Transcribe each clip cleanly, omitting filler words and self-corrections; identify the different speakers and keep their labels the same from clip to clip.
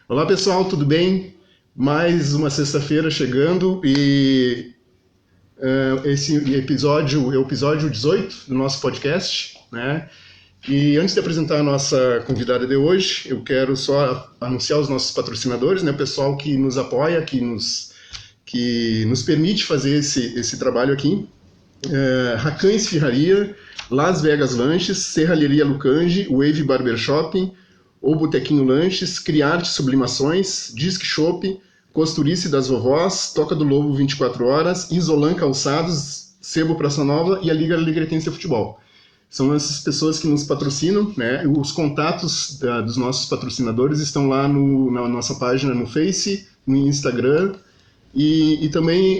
Speaker 1: Olá pessoal, tudo bem? Mais uma sexta-feira chegando e esse episódio é o episódio 18 do nosso podcast, né? E antes de apresentar a nossa convidada de hoje, eu quero só anunciar os nossos patrocinadores, né? O pessoal que nos apoia, que nos permite fazer esse trabalho aqui. Racan Esfirraria, Las Vegas Lanches, Serralheria Lucange, Wave Barbershop, O Botequinho Lanches, Criarte Sublimações, Disque Shop, Costurice das Vovós, Toca do Lobo 24 Horas, Isolan Calçados, Sebo Praça Nova e a Liga Alegretense Futebol. São essas pessoas que nos patrocinam, né? Os contatos dos nossos patrocinadores estão lá na nossa página no Face, no Instagram. E também,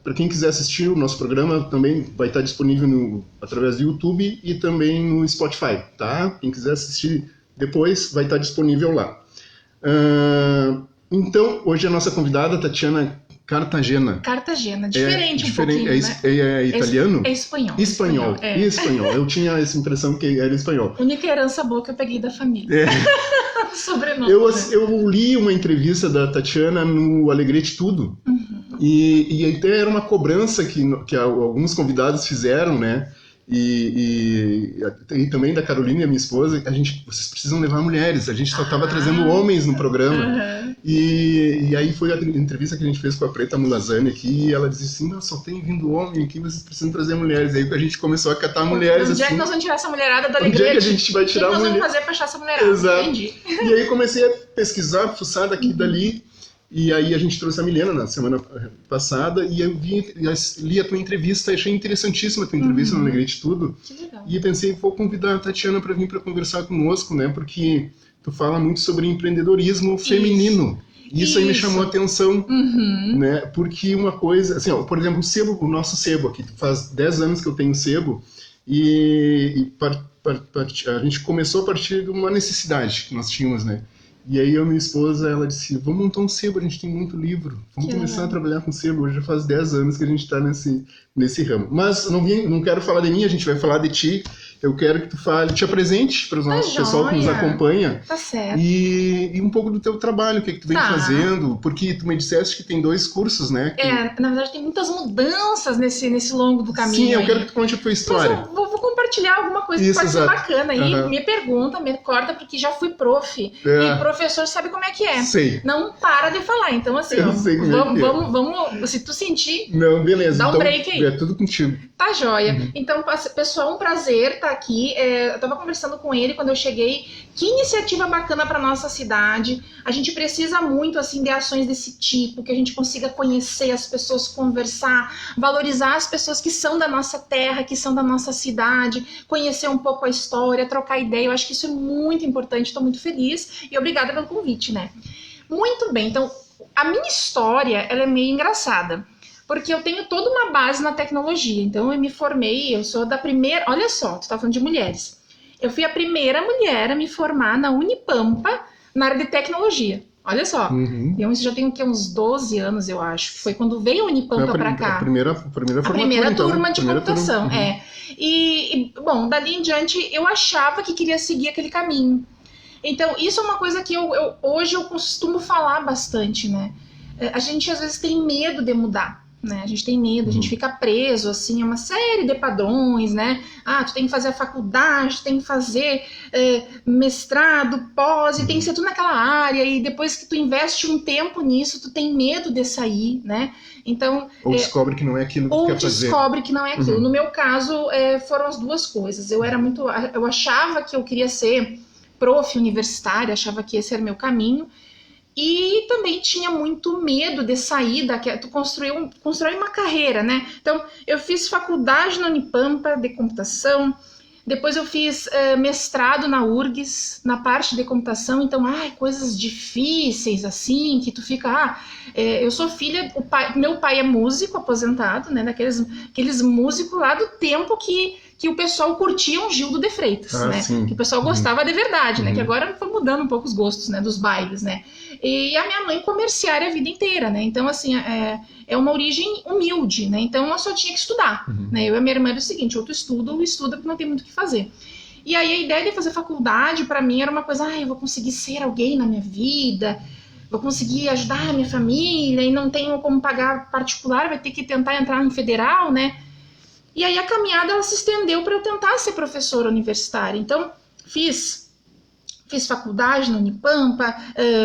Speaker 1: para quem quiser assistir o nosso programa, também vai estar disponível através do YouTube e também no Spotify, tá? Quem quiser assistir depois vai estar disponível lá. Então, hoje a nossa convidada, Tatiana Cartagena.
Speaker 2: Cartagena, diferente um pouquinho,
Speaker 1: né? É italiano?
Speaker 2: É espanhol.
Speaker 1: Espanhol. Eu tinha essa impressão que era espanhol.
Speaker 2: Única herança boa que eu peguei da família. Sobrenome.
Speaker 1: Eu li uma entrevista da Tatiana no Alegrete Tudo. Uhum. E até era uma cobrança que alguns convidados fizeram, né? E também da Carolina, minha esposa, vocês precisam levar mulheres, a gente só estava trazendo homens no programa. Uhum. E aí foi a entrevista que a gente fez com a Preta Mulazani aqui, e ela disse assim, só tem vindo homem aqui, vocês precisam trazer mulheres. Aí a gente começou a catar mulheres.
Speaker 2: Onde é que nós vamos tirar essa mulherada da Alegrete?
Speaker 1: Onde é que a gente vai tirar a mulher?
Speaker 2: O que nós vamos fazer para achar essa mulherada?
Speaker 1: Exato.
Speaker 2: Entendi.
Speaker 1: E aí comecei a pesquisar, fuçar daqui e dali. E aí a gente trouxe a Milena na semana passada e eu li a tua entrevista, achei interessantíssima a tua entrevista no Alegrete Tudo.
Speaker 2: Que legal.
Speaker 1: E pensei, vou convidar a Tatiana para vir para conversar conosco, né? Porque tu fala muito sobre empreendedorismo feminino. Isso aí me chamou a atenção, né? Porque uma coisa, assim, por exemplo, o nosso sebo aqui, faz 10 anos que eu tenho sebo e a gente começou a partir de uma necessidade que nós tínhamos, né? E aí eu e minha esposa, ela disse, vamos montar um sebo, a gente tem muito livro, vamos começar a trabalhar com sebo. Hoje já faz 10 anos que a gente está nesse ramo. Mas não quero falar de mim, a gente vai falar de ti. Eu quero que tu te apresente para o nosso pessoal que nos acompanha.
Speaker 2: Tá certo.
Speaker 1: E um pouco do teu trabalho, o que tu vem fazendo, porque tu me disseste que tem 2 cursos, né?
Speaker 2: Na verdade tem muitas mudanças nesse longo do caminho.
Speaker 1: Sim, eu quero que tu conte a tua história.
Speaker 2: Mas eu vou compartilhar alguma coisa que pode ser bacana aí. Me pergunta, me corta, porque já fui prof. E professor sabe como é que é.
Speaker 1: Sei.
Speaker 2: Não para de falar. Então, assim, vamos, se tu sentir,
Speaker 1: não, beleza.
Speaker 2: Dá um break aí.
Speaker 1: É tudo contigo.
Speaker 2: Tá joia. Então, pessoal, um prazer estar aqui. Eu tava conversando com ele quando eu cheguei. Que iniciativa bacana para nossa cidade. A gente precisa muito, assim, de ações desse tipo, que a gente consiga conhecer as pessoas, conversar, valorizar as pessoas que são da nossa terra, que são da nossa cidade, conhecer um pouco a história, trocar ideia. Eu acho que isso é muito importante. Estou muito feliz e obrigada pelo convite, né? Muito bem. Então, a minha história, ela é meio engraçada. Porque eu tenho toda uma base na tecnologia. Então, eu me formei, eu sou da primeira... Olha só, tu tá falando de mulheres. Eu fui a primeira mulher a me formar na Unipampa, na área de tecnologia. Olha só. Então, isso já tem uns 12 anos, eu acho. Foi quando veio a Unipampa pra cá.
Speaker 1: A primeira formatura,
Speaker 2: a primeira turma de computação,
Speaker 1: turma.
Speaker 2: Bom, dali em diante, eu achava que queria seguir aquele caminho. Então, isso é uma coisa que hoje eu costumo falar bastante, né? A gente, às vezes, tem medo de mudar. Né? A gente tem medo, a gente fica preso, assim, a uma série de padrões, né? Tu tem que fazer a faculdade, tem que fazer mestrado, pós, e tem que ser tudo naquela área, e depois que tu investe um tempo nisso, tu tem medo de sair, né? Então...
Speaker 1: Ou descobre que não é aquilo que tu quer fazer.
Speaker 2: Ou descobre que não é aquilo. No meu caso, foram as duas coisas. Eu achava que eu queria ser prof universitária, achava que esse era o meu caminho, e também tinha muito medo de sair tu constrói uma carreira, né? Então, eu fiz faculdade na Unipampa de computação, depois eu fiz mestrado na URGS, na parte de computação, então, coisas difíceis, assim, que tu fica, eu sou filha, meu pai é músico aposentado, né, daqueles músicos lá do tempo que o pessoal curtia um Gildo de Freitas, né? Sim. Que o pessoal gostava de verdade, né? Que agora foi mudando um pouco os gostos, né? Dos bailes, né? E a minha mãe comerciária a vida inteira, né? Então, assim, é uma origem humilde, né? Então, eu só tinha que estudar, né? Eu e a minha irmã era o seguinte, ou tu estuda ou estuda porque não tem muito o que fazer. E aí a ideia de fazer faculdade para mim era uma coisa, eu vou conseguir ser alguém na minha vida, vou conseguir ajudar a minha família e não tenho como pagar particular, vai ter que tentar entrar no federal, né? E aí a caminhada ela se estendeu para eu tentar ser professora universitária. Então fiz faculdade na Unipampa,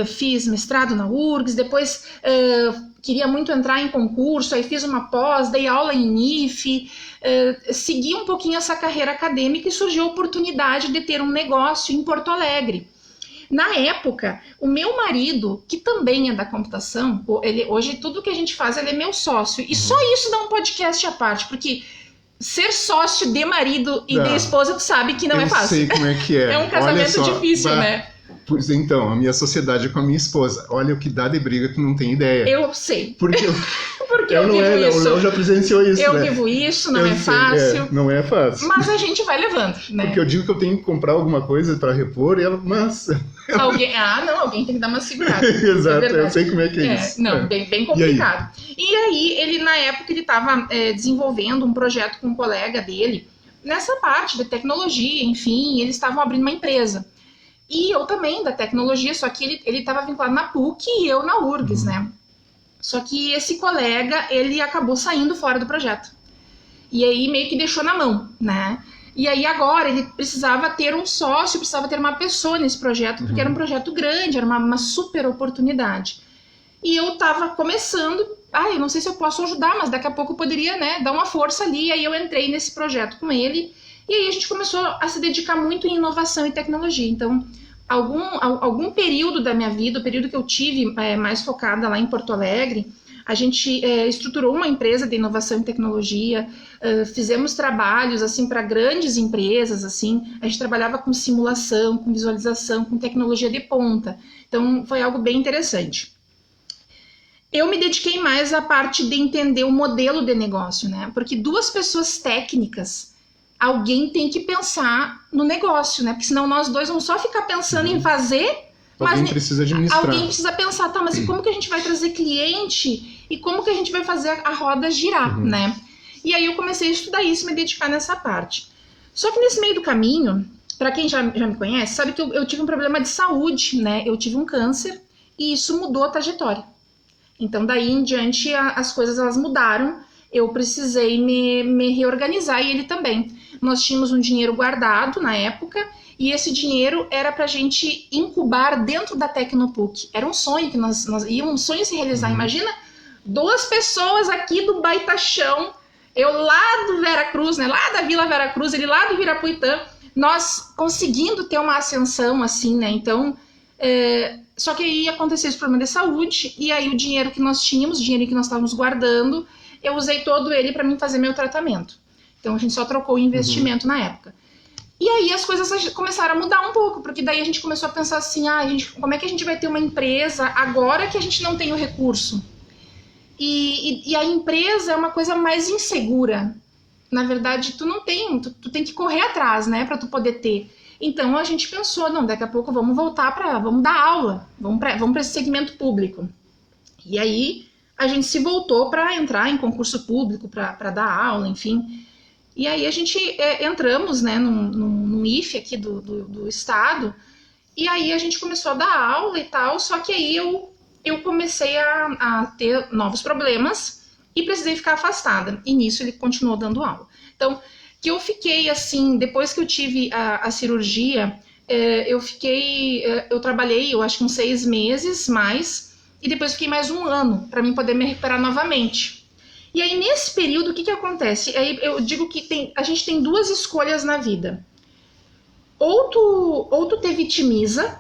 Speaker 2: fiz mestrado na URGS, depois queria muito entrar em concurso, aí fiz uma pós, dei aula em INIF, segui um pouquinho essa carreira acadêmica e surgiu a oportunidade de ter um negócio em Porto Alegre. Na época, o meu marido, que também é da computação, hoje tudo que a gente faz, ele é meu sócio, e só isso dá um podcast à parte, porque ser sócio de marido e de esposa, tu sabe que não é fácil.
Speaker 1: Eu sei como é que é.
Speaker 2: É um casamento difícil, né?
Speaker 1: Pois então, a minha sociedade é com a minha esposa. Olha o que dá de briga, tu não tem ideia.
Speaker 2: Eu sei.
Speaker 1: Porque
Speaker 2: eu vivo isso.
Speaker 1: O Léo já presenciou isso,
Speaker 2: eu
Speaker 1: né?
Speaker 2: vivo isso, não é fácil.
Speaker 1: Não é fácil.
Speaker 2: Mas a gente vai levando, né?
Speaker 1: Porque eu digo que eu tenho que comprar alguma coisa para repor e ela,
Speaker 2: alguém tem que dar uma segurada.
Speaker 1: Exato, eu sei como é que é isso.
Speaker 2: Bem complicado. E aí, ele na época, ele estava desenvolvendo um projeto com um colega dele, nessa parte de tecnologia, enfim, eles estavam abrindo uma empresa. E eu também, da tecnologia, só que ele estava vinculado na PUC e eu na URGS, né? Só que esse colega, ele acabou saindo fora do projeto. E aí meio que deixou na mão, né? E aí agora ele precisava ter um sócio, precisava ter uma pessoa nesse projeto, porque era um projeto grande, era uma super oportunidade. E eu estava começando, eu não sei se eu posso ajudar, mas daqui a pouco eu poderia, né, dar uma força ali. E aí eu entrei nesse projeto com ele. E aí a gente começou a se dedicar muito em inovação e tecnologia. Então, algum período da minha vida, o período que eu tive mais focada lá em Porto Alegre, a gente estruturou uma empresa de inovação e tecnologia, fizemos trabalhos assim para grandes empresas, assim, a gente trabalhava com simulação, com visualização, com tecnologia de ponta. Então, foi algo bem interessante. Eu me dediquei mais à parte de entender o modelo de negócio, né? Porque duas pessoas técnicas, alguém tem que pensar no negócio, né? Porque senão nós dois vamos só ficar pensando em fazer,
Speaker 1: alguém precisa administrar.
Speaker 2: Alguém precisa pensar, mas e como que a gente vai trazer cliente e como que a gente vai fazer a roda girar, né? E aí eu comecei a estudar isso, me dedicar nessa parte. Só que nesse meio do caminho, para quem já me conhece, sabe que eu tive um problema de saúde, né? Eu tive um câncer e isso mudou a trajetória. Então daí em diante as coisas elas mudaram, eu precisei me reorganizar e ele também. Nós tínhamos um dinheiro guardado na época e esse dinheiro era para a gente incubar dentro da Tecnopuc. Era um sonho que nós íamos, um sonho se realizar. Imagina 2 pessoas aqui do Baitachão, eu lá do Veracruz, né, lá da Vila Veracruz, ele lá do Virapuitã, nós conseguindo ter uma ascensão assim, né? Então, só que aí aconteceu esse problema de saúde e aí o dinheiro que nós tínhamos, o dinheiro que nós estávamos guardando, eu usei todo ele para mim fazer meu tratamento. Então a gente só trocou o investimento na época. E aí as coisas começaram a mudar um pouco, porque daí a gente começou a pensar assim, como é que a gente vai ter uma empresa agora que a gente não tem o recurso? E a empresa é uma coisa mais insegura. Na verdade, tu tem que correr atrás, né, para tu poder ter. Então a gente pensou, daqui a pouco vamos dar aula, vamos para esse segmento público. E aí a gente se voltou para entrar em concurso público, para dar aula, enfim. E aí a gente entramos, né, num IFE aqui do estado, e aí a gente começou a dar aula e tal, só que aí eu comecei a ter novos problemas e precisei ficar afastada. E nisso ele continuou dando aula. Então, que eu fiquei assim, depois que eu tive a cirurgia, eu trabalhei, eu acho que uns 6 meses mais, e depois fiquei mais 1 ano para mim poder me recuperar novamente. E aí, nesse período, o que acontece? Aí eu digo que a gente tem 2 escolhas na vida. Ou tu te vitimiza,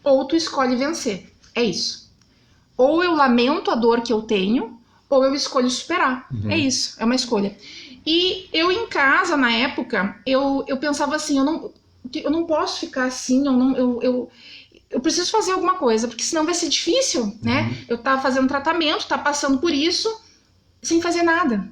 Speaker 2: ou tu escolhe vencer. É isso. Ou eu lamento a dor que eu tenho, ou eu escolho superar. É isso, é uma escolha. E eu em casa, na época, eu pensava assim, eu não posso ficar assim, eu preciso fazer alguma coisa, porque senão vai ser difícil, né? Eu tava fazendo tratamento, tá passando por isso, sem fazer nada.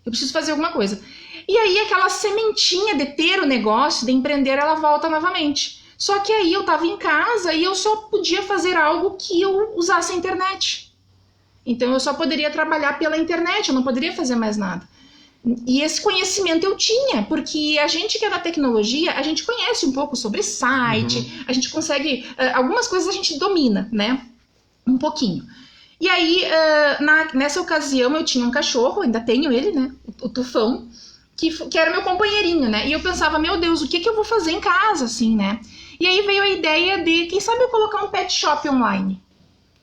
Speaker 2: Eu preciso fazer alguma coisa. E aí aquela sementinha de ter o negócio, de empreender, ela volta novamente. Só que aí eu tava em casa e eu só podia fazer algo que eu usasse a internet. Então eu só poderia trabalhar pela internet, eu não poderia fazer mais nada. E esse conhecimento eu tinha, porque a gente que é da tecnologia, a gente conhece um pouco sobre site, a gente consegue, algumas coisas a gente domina, né? Um pouquinho. E aí, nessa ocasião, eu tinha um cachorro, ainda tenho ele, né? O Tufão, que era meu companheirinho, né? E eu pensava, meu Deus, o que eu vou fazer em casa, assim, né? E aí veio a ideia de, quem sabe eu colocar um pet shop online?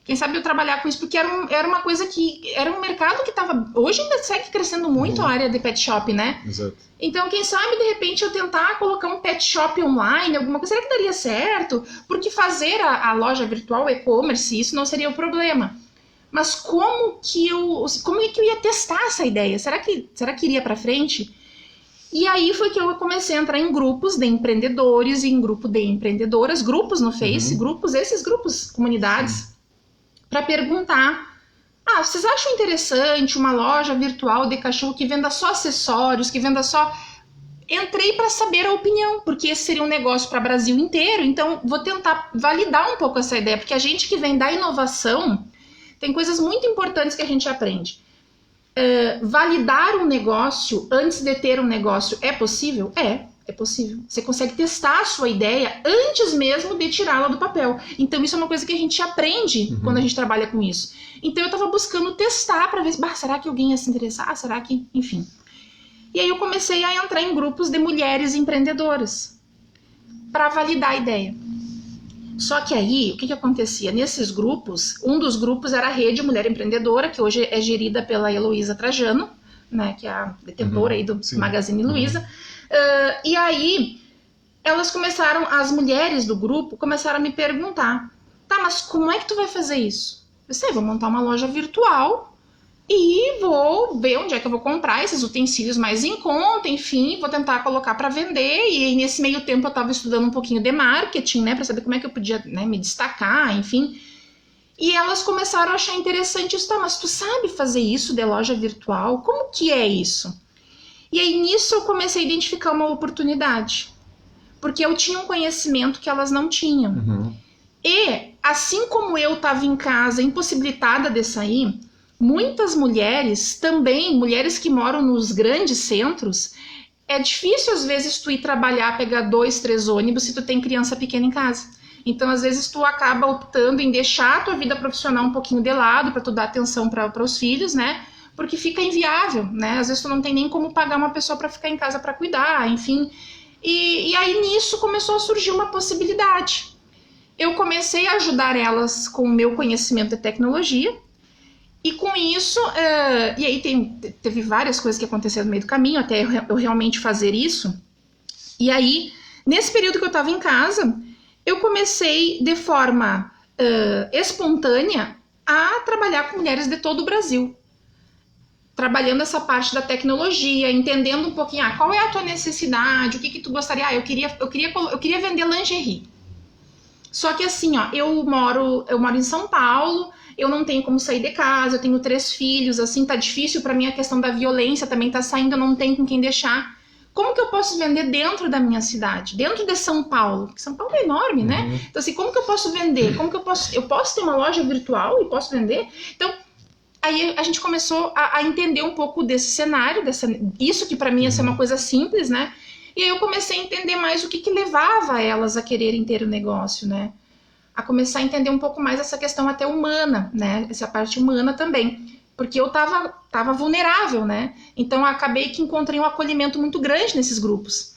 Speaker 2: Quem sabe eu trabalhar com isso, porque era uma coisa que... Era um mercado que estava... Hoje ainda segue crescendo muito a área de pet shop, né?
Speaker 1: Exato.
Speaker 2: Então, quem sabe, de repente, eu tentar colocar um pet shop online, alguma coisa, será que daria certo? Porque fazer a loja virtual, e-commerce, isso não seria o problema. Mas como que eu ia testar essa ideia? Será que iria para frente? E aí foi que eu comecei a entrar em grupos de empreendedores, em grupo de empreendedoras, grupos no Face, esses grupos, comunidades, para perguntar, vocês acham interessante uma loja virtual de cachorro que venda só acessórios, que venda só... Entrei para saber a opinião, porque esse seria um negócio para o Brasil inteiro, então vou tentar validar um pouco essa ideia, porque a gente que vem da inovação, tem coisas muito importantes que a gente aprende. Validar um negócio antes de ter um negócio é possível? É possível. Você consegue testar a sua ideia antes mesmo de tirá-la do papel. Então isso é uma coisa que a gente aprende quando a gente trabalha com isso. Então eu estava buscando testar para ver, será que alguém ia se interessar? Será que... Enfim. E aí eu comecei a entrar em grupos de mulheres empreendedoras para validar a ideia. Só que aí, o que acontecia? Nesses grupos, um dos grupos era a Rede Mulher Empreendedora, que hoje é gerida pela Heloísa Trajano, né, que é a detentora aí do Magazine Luiza. E aí, as mulheres do grupo começaram a me perguntar, mas como é que tu vai fazer isso? Eu disse, vou montar uma loja virtual e vou ver onde é que eu vou comprar esses utensílios mais em conta, enfim, vou tentar colocar para vender. E nesse meio tempo eu estava estudando um pouquinho de marketing, né, para saber como é que eu podia, né, me destacar, enfim. E elas começaram a achar interessante isso, mas tu sabe fazer isso de loja virtual? Como que é isso? E aí nisso eu comecei a identificar uma oportunidade, porque eu tinha um conhecimento que elas não tinham. E assim como eu estava em casa impossibilitada de sair, muitas mulheres, também mulheres que moram nos grandes centros, é difícil às vezes tu ir trabalhar, pegar 2, 3 ônibus se tu tem criança pequena em casa. Então às vezes tu acaba optando em deixar a tua vida profissional um pouquinho de lado para tu dar atenção para os filhos, né? Porque fica inviável, né? Às vezes tu não tem nem como pagar uma pessoa para ficar em casa para cuidar, enfim. E aí nisso começou a surgir uma possibilidade. Eu comecei a ajudar elas com o meu conhecimento de tecnologia. E com isso, e aí teve várias coisas que aconteceram no meio do caminho, até eu realmente fazer isso. E aí, nesse período que eu estava em casa, eu comecei de forma espontânea a trabalhar com mulheres de todo o Brasil. Trabalhando essa parte da tecnologia, entendendo um pouquinho, qual é a tua necessidade, o que tu gostaria? Eu queria vender lingerie. Só que assim, eu moro em São Paulo, eu não tenho como sair de casa, eu tenho 3 filhos, assim, tá difícil pra mim a questão da violência, também tá saindo, eu não tenho com quem deixar. Como que eu posso vender dentro da minha cidade, dentro de São Paulo? Porque São Paulo é enorme, né? Então assim, como que eu posso vender? Eu posso ter uma loja virtual e posso vender? Então, aí a gente começou a entender um pouco desse cenário, isso que pra mim ia ser uma coisa simples, né? E aí eu comecei a entender mais o que levava elas a quererem ter o negócio, né? A começar a entender um pouco mais essa questão até humana, né? Essa parte humana também. Porque eu tava vulnerável, né? Então eu acabei que encontrei um acolhimento muito grande nesses grupos.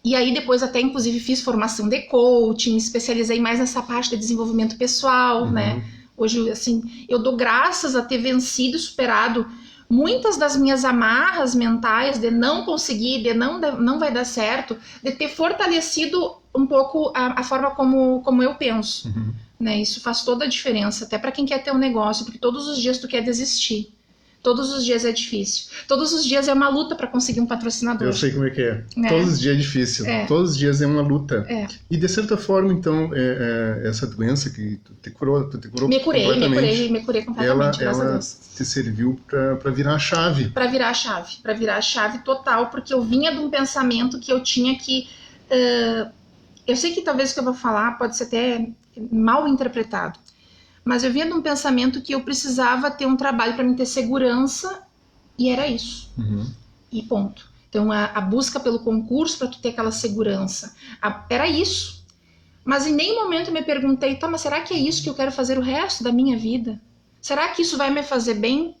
Speaker 2: E aí depois até inclusive fiz formação de coaching, me especializei mais nessa parte de desenvolvimento pessoal, né? Hoje, assim, eu dou graças a ter vencido e superado muitas das minhas amarras mentais de não conseguir, de não vai dar certo, de ter fortalecido um pouco a forma como eu penso. Né? Isso faz toda a diferença, até para quem quer ter um negócio, porque todos os dias tu quer desistir. Todos os dias é difícil. Todos os dias é uma luta para conseguir um patrocinador.
Speaker 1: Eu sei como é que é. Todos os dias é difícil. Todos os dias é uma luta. E de certa forma, então, essa doença que tu te curou
Speaker 2: me curei completamente.
Speaker 1: Ela te serviu para virar a chave.
Speaker 2: Para virar a chave total, porque eu vinha de um pensamento que eu tinha que... eu sei que talvez o que eu vou falar pode ser até mal interpretado, mas eu vinha de um pensamento que eu precisava ter um trabalho para me ter segurança, e era isso. e ponto. Então, a busca pelo concurso para tu ter aquela segurança, era isso. Mas em nenhum momento eu me perguntei, tá, mas será que é isso que eu quero fazer o resto da minha vida? Será que isso vai me fazer bem?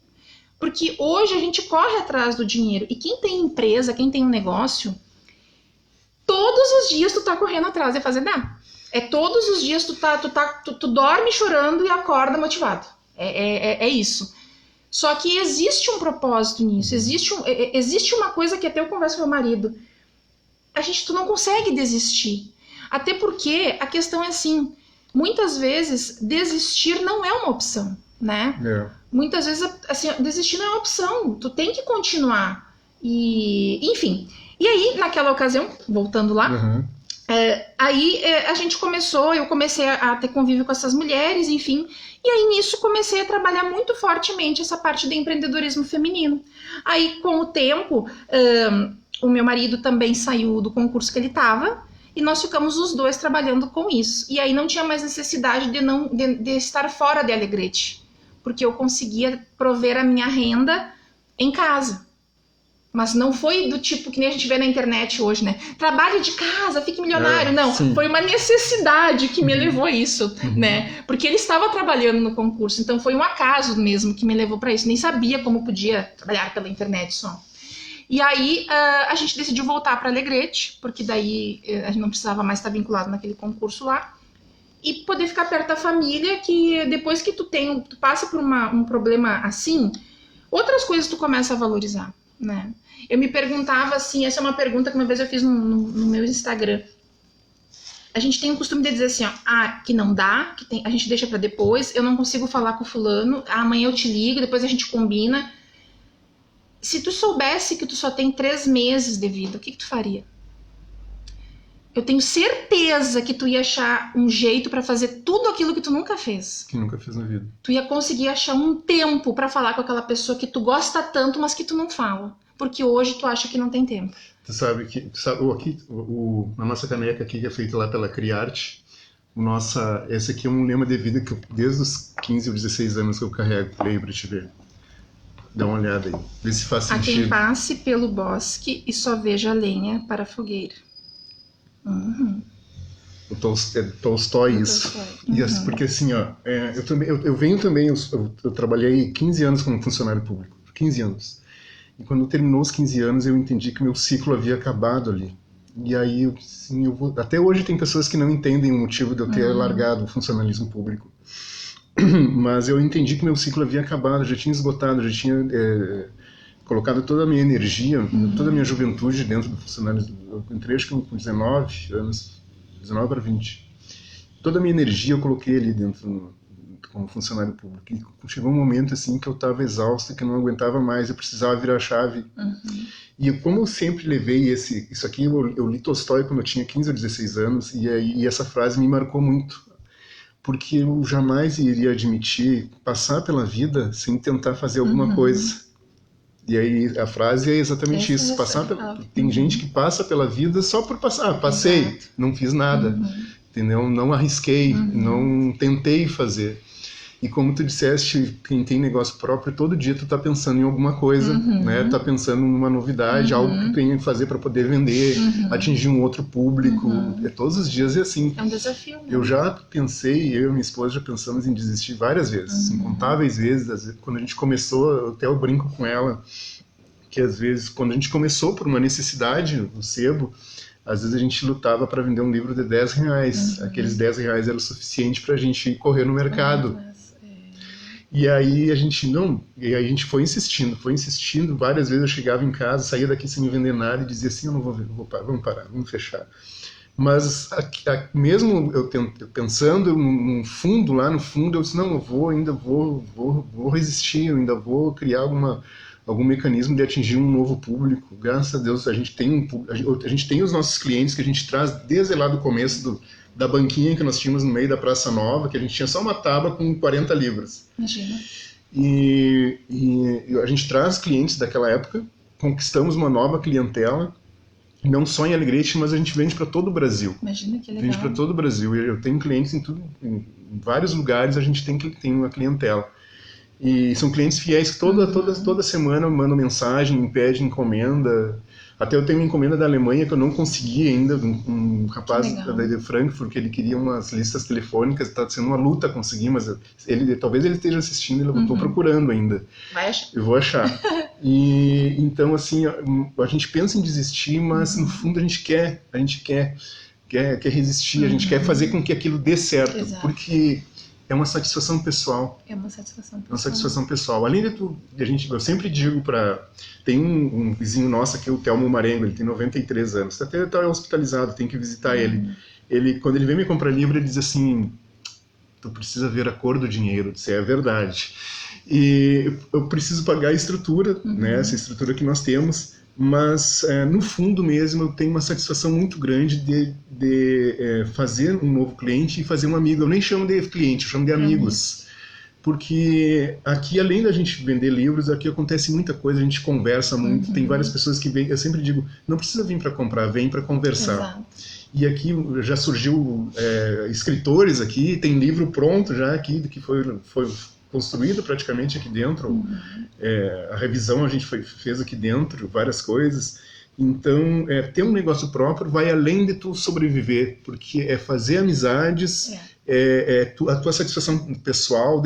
Speaker 2: Porque hoje a gente corre atrás do dinheiro. E quem tem empresa, quem tem um negócio, todos os dias tu tá correndo atrás de fazer dar. Todos os dias tu dorme chorando e acorda motivado. É isso. Só que existe um propósito nisso, existe uma coisa que até eu converso com meu marido, tu não consegue desistir, até porque a questão é assim, muitas vezes desistir não é uma opção, né? Muitas vezes assim, desistir não é uma opção, tu tem que continuar, enfim. E aí, naquela ocasião, voltando lá, eu comecei a ter convívio com essas mulheres, enfim, e aí nisso comecei a trabalhar muito fortemente essa parte de empreendedorismo feminino. Aí com o tempo, o meu marido também saiu do concurso que ele estava, e nós ficamos os dois trabalhando com isso. E aí não tinha mais necessidade de estar fora de Alegrete, porque eu conseguia prover a minha renda em casa. Mas não foi do tipo que nem a gente vê na internet hoje, né? Trabalhe de casa, fique milionário. Não, sim. Foi uma necessidade que me levou a isso, né? Porque ele estava trabalhando no concurso, então foi um acaso mesmo que me levou para isso. Nem sabia como podia trabalhar pela internet só. E aí a gente decidiu voltar para Alegrete, porque daí a gente não precisava mais estar vinculado naquele concurso lá. E poder ficar perto da família, que depois que tu passa por um problema assim, outras coisas tu começa a valorizar, né? Eu me perguntava assim, essa é uma pergunta que uma vez eu fiz no meu Instagram. A gente tem o costume de dizer assim, ó, que não dá, a gente deixa pra depois, eu não consigo falar com o fulano, amanhã eu te ligo, depois a gente combina. Se tu soubesse que tu só tem 3 meses de vida, o que tu faria? Eu tenho certeza que tu ia achar um jeito pra fazer tudo aquilo que tu nunca fez.
Speaker 1: Que nunca fez na vida.
Speaker 2: Tu ia conseguir achar um tempo pra falar com aquela pessoa que tu gosta tanto, mas que tu não fala. Porque hoje tu acha que não tem tempo.
Speaker 1: Tu sabe que na nossa caneca aqui, que é feita lá pela Criarte, esse aqui é um lema de vida que desde os 15 ou 16 anos que eu carrego, leio pra te ver. Dá uma olhada aí, vê se faz sentido.
Speaker 2: A quem passe pelo bosque e só veja lenha para a fogueira.
Speaker 1: O Tolstói, isso. Porque assim, ó, eu trabalhei 15 anos como funcionário público, 15 anos. E quando terminou os 15 anos, eu entendi que meu ciclo havia acabado ali. E aí, assim, até hoje tem pessoas que não entendem o motivo de eu ter largado o funcionalismo público. Mas eu entendi que meu ciclo havia acabado, já tinha esgotado, já tinha colocado toda a minha energia, toda a minha juventude dentro do funcionalismo. Eu entrei acho que com 19 anos, 19 para 20. Toda a minha energia eu coloquei ali dentro como funcionário público. E chegou um momento assim que eu estava exausto, que eu não aguentava mais, eu precisava virar a chave. E como eu sempre levei isso aqui, eu li Tolstói quando eu tinha 15 ou 16 anos, e essa frase me marcou muito. Porque eu jamais iria admitir passar pela vida sem tentar fazer alguma coisa. E aí a frase é exatamente isso. Tem gente que passa pela vida só por passar. Passei, não fiz nada. Entendeu? Não arrisquei, não tentei fazer. E como tu disseste, quem tem negócio próprio, todo dia tu tá pensando em alguma coisa, né? Tá pensando numa novidade, algo que tu tem que fazer para poder vender, atingir um outro público. Todos os dias é assim.
Speaker 2: É um desafio, né?
Speaker 1: Eu já pensei, eu e minha esposa já pensamos em desistir várias vezes, incontáveis vezes. Às vezes, quando a gente começou, até eu brinco com ela, que às vezes, quando a gente começou por uma necessidade, o sebo, às vezes a gente lutava para vender um livro de R$10. Aqueles R$10 era o suficiente para a gente correr no mercado. E aí a gente foi insistindo, várias vezes eu chegava em casa, saía daqui sem vender nada e dizia assim, eu não vou parar, vamos parar, vamos fechar. Mas mesmo eu pensando no fundo, lá no fundo, eu disse, não, eu ainda vou resistir, eu ainda vou criar algum mecanismo de atingir um novo público. Graças a Deus a gente tem os nossos clientes que a gente traz desde lá do começo da banquinha que nós tínhamos no meio da Praça Nova, que a gente tinha só uma tábua com 40 livros.
Speaker 2: Imagina.
Speaker 1: E a gente traz clientes daquela época, conquistamos uma nova clientela, não só em Alegrete, mas a gente vende para todo o Brasil.
Speaker 2: Imagina que legal.
Speaker 1: Vende para todo o Brasil. Eu tenho clientes em vários lugares, a gente tem uma clientela. E são clientes fiéis que toda semana mandam mensagem, me pedem encomenda. Até eu tenho uma encomenda da Alemanha que eu não consegui ainda, um rapaz de Frankfurt, que ele queria umas listas telefônicas, está sendo uma luta conseguir, mas talvez ele esteja assistindo, eu estou procurando ainda.
Speaker 2: Vai achar.
Speaker 1: Eu vou achar. E então, assim, a gente pensa em desistir, mas no fundo a gente quer resistir, a gente quer fazer com que aquilo dê certo.
Speaker 2: Exato.
Speaker 1: Porque é uma satisfação pessoal.
Speaker 2: É uma satisfação pessoal.
Speaker 1: É uma satisfação pessoal. Além de tudo, eu sempre digo tem um vizinho nosso aqui, o Telmo Marengo, ele tem 93 anos, até está hospitalizado, tem que visitar ele. Quando ele vem me comprar livro, ele diz assim, tu precisa ver a cor do dinheiro. Eu disse, é verdade. E eu preciso pagar a estrutura, né, essa estrutura que nós temos, mas no fundo mesmo eu tenho uma satisfação muito grande de fazer um novo cliente e fazer um amigo. Eu nem chamo de cliente, eu chamo de amigos. Porque aqui, além da gente vender livros, aqui acontece muita coisa, a gente conversa muito, tem várias pessoas que vêm, eu sempre digo, não precisa vir para comprar, vem para conversar.
Speaker 2: Exato.
Speaker 1: E aqui já surgiu escritores aqui, tem livro pronto já aqui, que foi construído praticamente aqui dentro. A revisão a gente fez aqui dentro, várias coisas. Então, ter um negócio próprio vai além de tu sobreviver, porque é fazer amizades, a tua satisfação pessoal,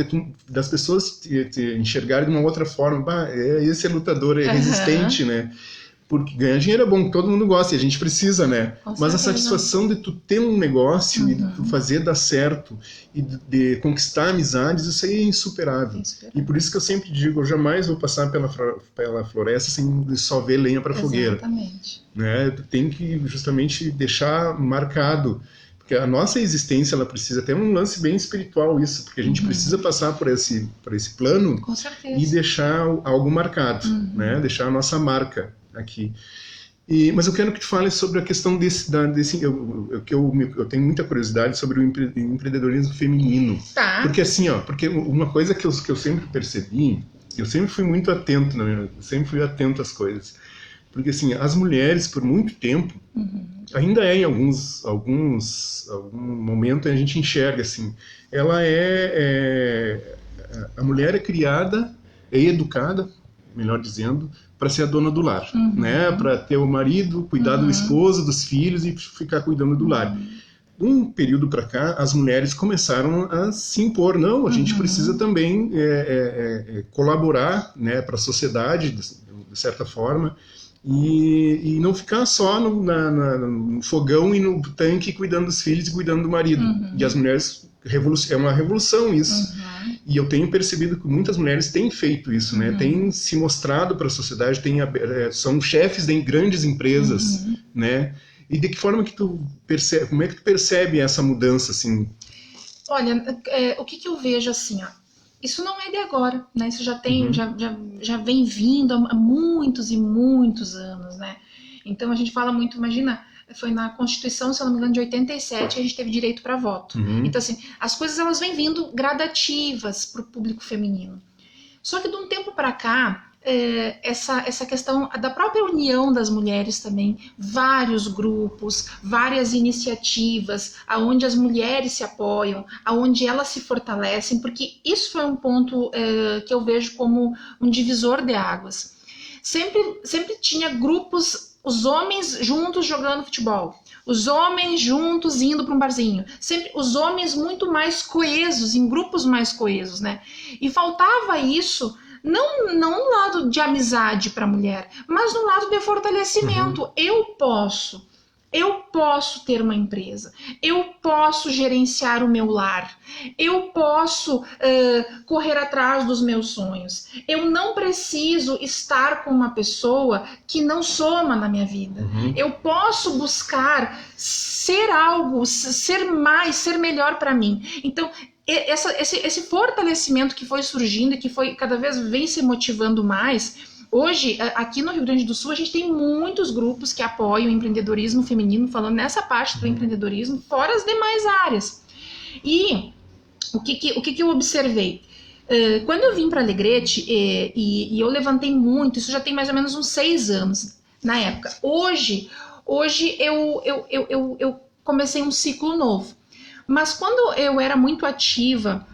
Speaker 1: das pessoas te enxergarem de uma outra forma. Esse é lutador, é resistente, né? Porque ganhar dinheiro é bom, todo mundo gosta e a gente precisa, né? Mas a satisfação de tu ter um negócio e de tu fazer dar certo e de conquistar amizades, isso aí é insuperável. E por isso que eu sempre digo, eu jamais vou passar pela floresta sem só ver lenha para fogueira.
Speaker 2: Exatamente.
Speaker 1: Né? Tu tem que justamente deixar marcado, porque a nossa existência, ela precisa ter um lance bem espiritual isso, porque a gente precisa passar por esse plano e deixar algo marcado, né? Deixar a nossa marca aqui. Mas eu quero que tu fale sobre a questão eu tenho muita curiosidade sobre o empreendedorismo feminino.
Speaker 2: Tá.
Speaker 1: Porque assim, porque uma coisa que eu sempre percebi, eu sempre fui muito atento, sempre fui atento às coisas. Porque assim, as mulheres, por muito tempo, ainda em algum momento a gente enxerga assim, a mulher é criada, é educada, melhor dizendo, para ser a dona do lar, né? Para ter o marido, cuidar do esposo, dos filhos e ficar cuidando do lar. Um período para cá, as mulheres começaram a se impor. Não, a gente precisa também colaborar, né, para a sociedade, de certa forma, e não ficar só no fogão e no tanque cuidando dos filhos e cuidando do marido. E as mulheres, é uma revolução isso. E eu tenho percebido que muitas mulheres têm feito isso, né? Têm se mostrado para a sociedade, são chefes de grandes empresas, né? E de que forma que tu percebe, como é que tu percebe essa mudança, assim?
Speaker 2: Olha, o que eu vejo assim, isso não é de agora, né? Isso já tem, já vem vindo há muitos e muitos anos, né? Então a gente fala muito, imagina, foi na Constituição, se eu não me engano, de 87, a gente teve direito para voto. Então assim, as coisas elas vêm vindo gradativas para o público feminino. Só que de um tempo para cá, essa questão da própria união das mulheres também, vários grupos, várias iniciativas, aonde as mulheres se apoiam, aonde elas se fortalecem, porque isso foi um ponto que eu vejo como um divisor de águas. Sempre tinha grupos, os homens juntos jogando futebol, os homens juntos indo para um barzinho, sempre os homens muito mais coesos, em grupos mais coesos, né? E faltava isso. Não no lado de amizade para a mulher, mas no lado de fortalecimento. Eu posso ter uma empresa, eu posso gerenciar o meu lar, eu posso correr atrás dos meus sonhos. Eu não preciso estar com uma pessoa que não soma na minha vida. Eu posso buscar ser algo, ser mais, ser melhor para mim. Então, esse fortalecimento que foi surgindo e que foi cada vez vem se motivando mais. Hoje, aqui no Rio Grande do Sul, a gente tem muitos grupos que apoiam o empreendedorismo feminino, falando nessa parte do empreendedorismo, fora as demais áreas. E o que eu observei? Quando eu vim para Alegrete, e eu levantei muito, isso já tem mais ou menos uns 6 anos na época. Hoje eu comecei um ciclo novo. Mas quando eu era muito ativa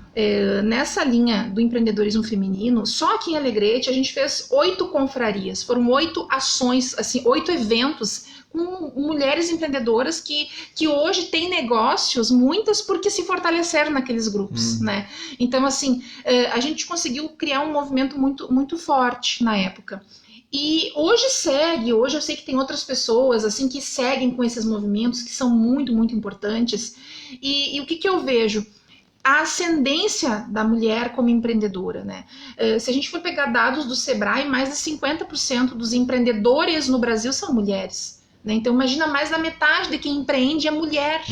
Speaker 2: nessa linha do empreendedorismo feminino, só aqui em Alegrete a gente fez 8 confrarias, foram 8 ações, assim, 8 eventos com mulheres empreendedoras que hoje têm negócios, muitas porque se fortaleceram naqueles grupos, né? Então, assim, a gente conseguiu criar um movimento muito, muito forte na época. E hoje eu sei que tem outras pessoas assim que seguem com esses movimentos que são muito, muito importantes. E o que eu vejo? A ascendência da mulher como empreendedora, né? Se a gente for pegar dados do Sebrae, mais de 50% dos empreendedores no Brasil são mulheres, né? Então imagina, mais da metade de quem empreende é mulher.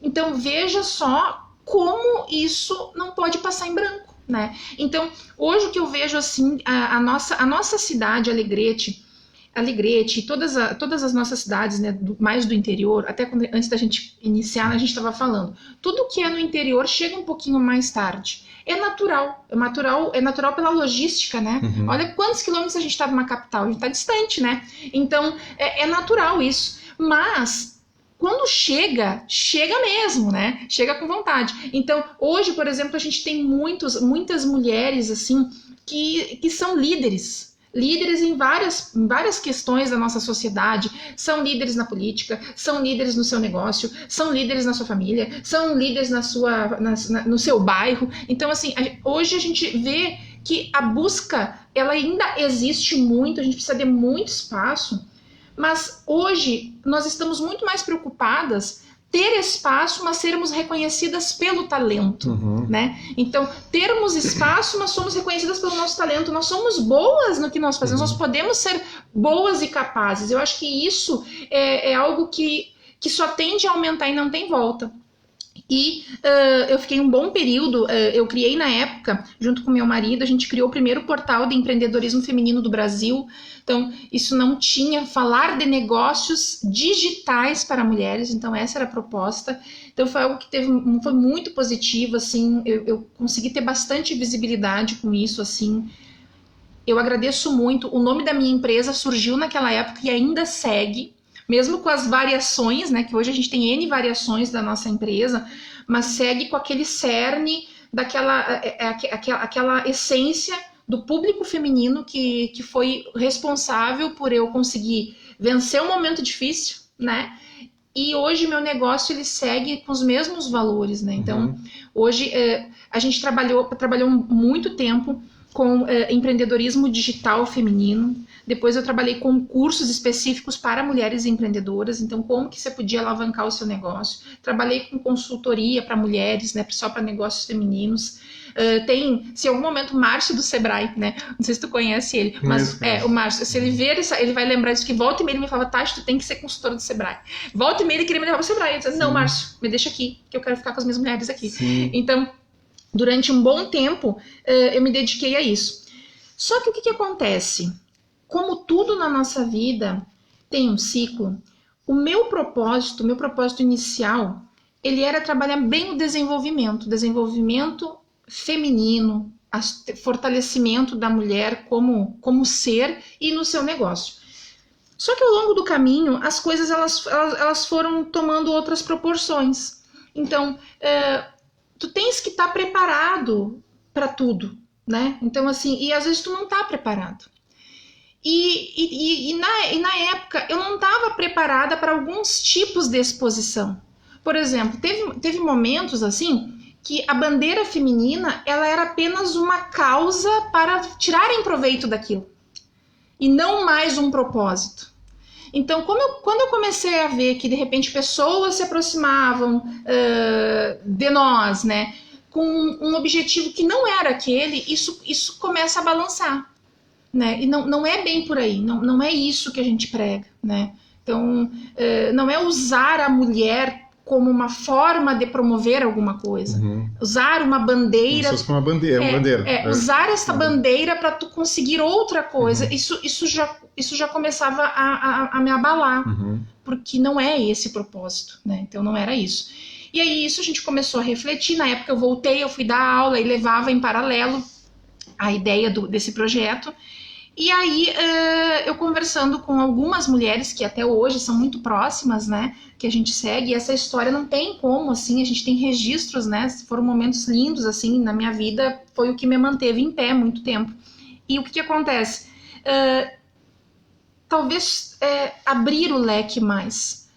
Speaker 2: Então veja só como isso não pode passar em branco, né? Então hoje o que eu vejo assim, a nossa cidade, Alegrete e todas as nossas cidades, né, mais do interior, até antes da gente iniciar, a gente estava falando, tudo que é no interior chega um pouquinho mais tarde. É natural pela logística, né? Olha quantos quilômetros a gente está de uma capital, a gente está distante, né? Então, é natural isso. Mas, quando chega mesmo, né? Chega com vontade. Então, hoje, por exemplo, a gente tem muitas mulheres, assim, que são líderes em várias questões da nossa sociedade, são líderes na política, são líderes no seu negócio, são líderes na sua família, são líderes no seu bairro. Então, assim, hoje a gente vê que a busca, ela ainda existe muito, a gente precisa de muito espaço, mas hoje nós estamos muito mais preocupadas ter espaço, mas sermos reconhecidas pelo talento, né? Então, termos espaço, mas somos reconhecidas pelo nosso talento. Nós somos boas no que nós fazemos, nós podemos ser boas e capazes. Eu acho que isso é algo que só tende a aumentar e não tem volta. E eu fiquei um bom período, eu criei na época, junto com meu marido, a gente criou o primeiro portal de empreendedorismo feminino do Brasil. Então, isso não tinha, falar de negócios digitais para mulheres, então essa era a proposta. Então foi algo que foi muito positivo, assim, eu consegui ter bastante visibilidade com isso, assim. Eu agradeço muito, o nome da minha empresa surgiu naquela época e ainda segue, mesmo com as variações, né, que hoje a gente tem N variações da nossa empresa, mas segue com aquele cerne aquela essência do público feminino que foi responsável por eu conseguir vencer um momento difícil, né? E hoje meu negócio ele segue com os mesmos valores, né? Então, hoje a gente trabalhou muito tempo com empreendedorismo digital feminino. Depois eu trabalhei com cursos específicos para mulheres empreendedoras, então como que você podia alavancar o seu negócio. Trabalhei com consultoria para mulheres, né, só para negócios femininos. Se em algum momento o Márcio do Sebrae, né, não sei se tu conhece ele, mas o Márcio, se ele ver, ele vai lembrar isso, que volta e meia ele me falava, Tati, tu tem que ser consultora do Sebrae. Volta e meia ele queria me levar para o Sebrae. Eu disse, não, Márcio, me deixa aqui, que eu quero ficar com as minhas mulheres aqui. Então, durante um bom tempo, eu me dediquei a isso. Só que o que acontece? Como tudo na nossa vida tem um ciclo, o meu propósito inicial, ele era trabalhar bem o desenvolvimento feminino, fortalecimento da mulher como ser e no seu negócio. Só que ao longo do caminho, as coisas elas foram tomando outras proporções. Então, tu tens que estar preparado para tudo, né? Então, assim, e às vezes tu não está preparado. E na época eu não estava preparada para alguns tipos de exposição. Por exemplo, teve momentos assim que a bandeira feminina ela era apenas uma causa para tirarem proveito daquilo e não mais um propósito. Então, quando eu comecei a ver que de repente pessoas se aproximavam de nós, né, com um objetivo que não era aquele, isso começa a balançar. Né? E não é bem por aí, não é isso que a gente prega, né? Então, não é usar a mulher como uma forma de promover alguma coisa, usar uma bandeira,
Speaker 1: como se fosse uma bandeira,
Speaker 2: usar essa bandeira para tu conseguir outra coisa, isso já começava a me abalar, porque não é esse propósito, né? Então não era isso. E aí isso a gente começou a refletir, na época eu fui dar aula e levava em paralelo a ideia desse projeto. E aí, eu conversando com algumas mulheres que até hoje são muito próximas, né, que a gente segue, e essa história não tem como, assim, a gente tem registros, né, foram momentos lindos, assim, na minha vida, foi o que me manteve em pé muito tempo. E o que acontece? Talvez abrir o leque mais.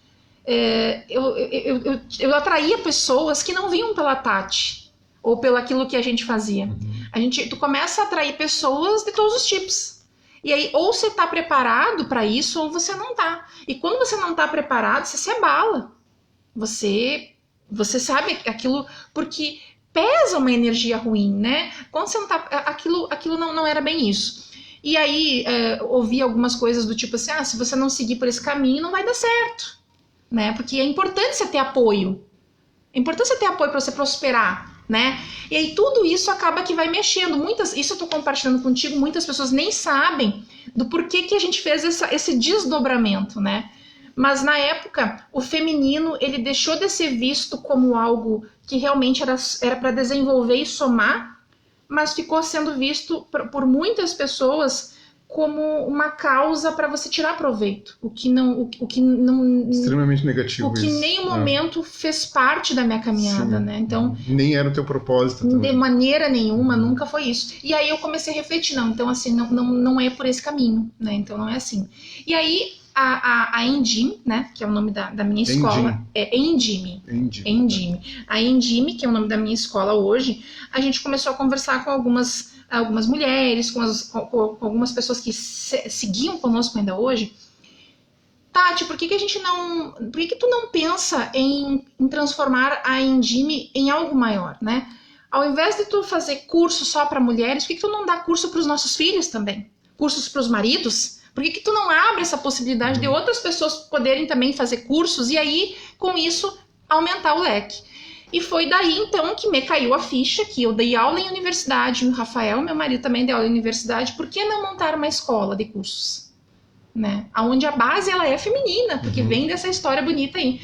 Speaker 2: Eu atraía pessoas que não vinham pela Tati, ou pelo aquilo que a gente fazia. Tu começa a atrair pessoas de todos os tipos. E aí, ou você está preparado para isso, ou você não está. E quando você não está preparado, você se abala. Você sabe aquilo, porque pesa uma energia ruim, né? Quando você não tá, aquilo não era bem isso. E aí, ouvi algumas coisas do tipo assim, se você não seguir por esse caminho, não vai dar certo, né? Porque é importante você ter apoio. É importante você ter apoio para você prosperar, né? E aí tudo isso acaba que vai mexendo. Isso eu tô compartilhando contigo, muitas pessoas nem sabem do porquê que a gente fez esse desdobramento, né? Mas na época, o feminino, ele deixou de ser visto como algo que realmente era para desenvolver e somar, mas ficou sendo visto por muitas pessoas como uma causa para você tirar proveito, o que não
Speaker 1: extremamente negativo,
Speaker 2: o que em nenhum momento fez parte da minha caminhada. Sim. Né? Então
Speaker 1: nem era o teu propósito também.
Speaker 2: De maneira nenhuma, nunca foi isso. E aí eu comecei a refletir, então assim, não é por esse caminho, né? Então não é assim. E aí a Endime, né, que é o nome da minha escola, é Endime. A Endime, que é o nome da minha escola hoje, a gente começou a conversar com algumas mulheres, com algumas pessoas que seguiam conosco ainda hoje. Tati, por que tu não pensa em transformar a Endime em algo maior, né? Ao invés de tu fazer curso só para mulheres, por que tu não dá curso para os nossos filhos também? Cursos para os maridos? Por que tu não abre essa possibilidade de outras pessoas poderem também fazer cursos e aí, com isso, aumentar o leque? E foi daí, então, que me caiu a ficha, que eu dei aula em universidade, o Rafael, meu marido, também deu aula em universidade, por que não montar uma escola de cursos? Né? Onde a base ela é feminina, porque vem dessa história bonita aí.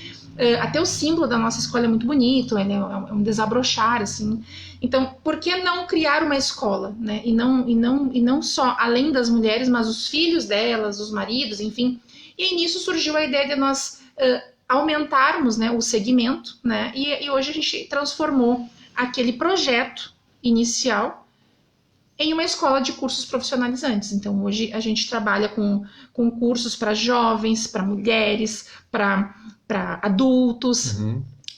Speaker 2: Até o símbolo da nossa escola é muito bonito, ele é um desabrochar, assim. Então, por que não criar uma escola, né? E não só além das mulheres, mas os filhos delas, os maridos, enfim. E aí nisso surgiu a ideia de nós aumentarmos, né, o segmento, né? E hoje a gente transformou aquele projeto inicial em uma escola de cursos profissionalizantes. Então, hoje a gente trabalha com cursos para jovens, para mulheres, para adultos,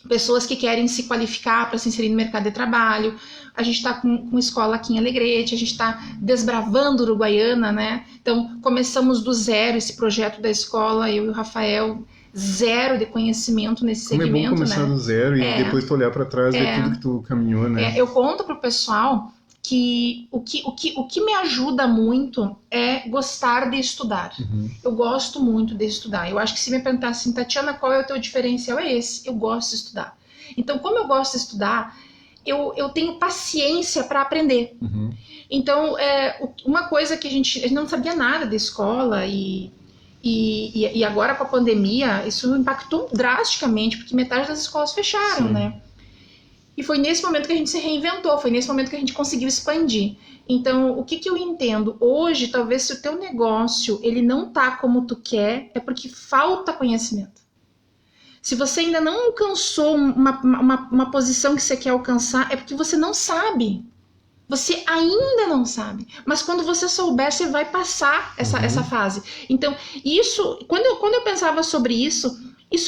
Speaker 2: pessoas que querem se qualificar para se inserir no mercado de trabalho. A gente está com escola aqui em Alegrete, a gente está desbravando Uruguaiana, né? Então, começamos do zero esse projeto da escola, eu e o Rafael, zero de conhecimento nesse segmento.
Speaker 1: Como é bom começar do zero e depois tu olhar para trás e ver tudo que tu caminhou, né?
Speaker 2: Eu conto pro pessoal que o que me ajuda muito é gostar de estudar. Eu gosto muito de estudar. Eu acho que se me perguntar assim, Tatiana, qual é o teu diferencial? É esse, eu gosto de estudar. Então, como eu gosto de estudar, eu tenho paciência para aprender. Então, uma coisa que a gente não sabia nada de escola e agora com a pandemia, isso impactou drasticamente, porque metade das escolas fecharam, né? E foi nesse momento que a gente se reinventou, foi nesse momento que a gente conseguiu expandir. Então, o que eu entendo? Hoje, talvez se o teu negócio ele não tá como tu quer, é porque falta conhecimento. Se você ainda não alcançou uma posição que você quer alcançar, é porque você não sabe. Você ainda não sabe. Mas quando você souber, você vai passar essa fase. Então, isso, quando eu pensava sobre isso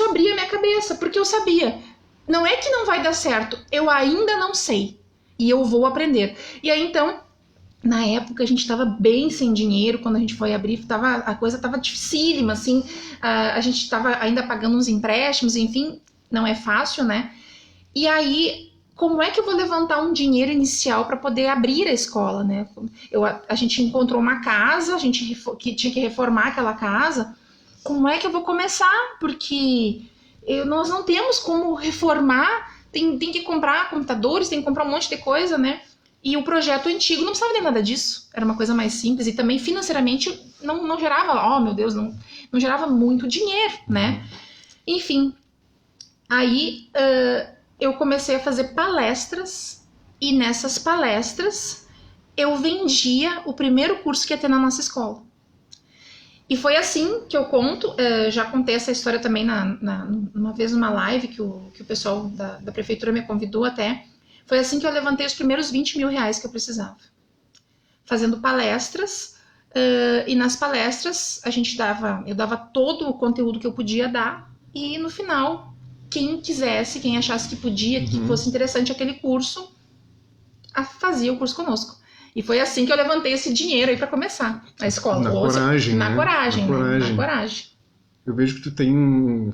Speaker 2: abria a minha cabeça, porque eu sabia. Não é que não vai dar certo, eu ainda não sei. E eu vou aprender. E aí, então, na época, a gente estava bem sem dinheiro. Quando a gente foi abrir, a coisa estava dificílima, assim. A gente estava ainda pagando uns empréstimos, enfim. Não é fácil, né? E aí, como é que eu vou levantar um dinheiro inicial para poder abrir a escola, né? A gente encontrou uma casa, que tinha que reformar aquela casa. Como é que eu vou começar? Porque nós não temos como reformar, tem que comprar computadores, tem que comprar um monte de coisa, né? E o projeto antigo não precisava de nada disso, era uma coisa mais simples e também financeiramente não gerava, oh meu Deus, não gerava muito dinheiro, né? Enfim, aí eu comecei a fazer palestras e nessas palestras eu vendia o primeiro curso que ia ter na nossa escola. E foi assim que eu conto, já contei essa história também uma vez numa live que o pessoal da prefeitura me convidou até. Foi assim que eu levantei os primeiros 20 mil reais que eu precisava. Fazendo palestras, e nas palestras eu dava todo o conteúdo que eu podia dar, e no final, quem quisesse, quem achasse que podia, que fosse interessante aquele curso, fazia o curso conosco. E foi assim que eu levantei esse dinheiro aí para começar a escola.
Speaker 1: Na coragem, né?
Speaker 2: Na coragem.
Speaker 1: Eu vejo que tu tem um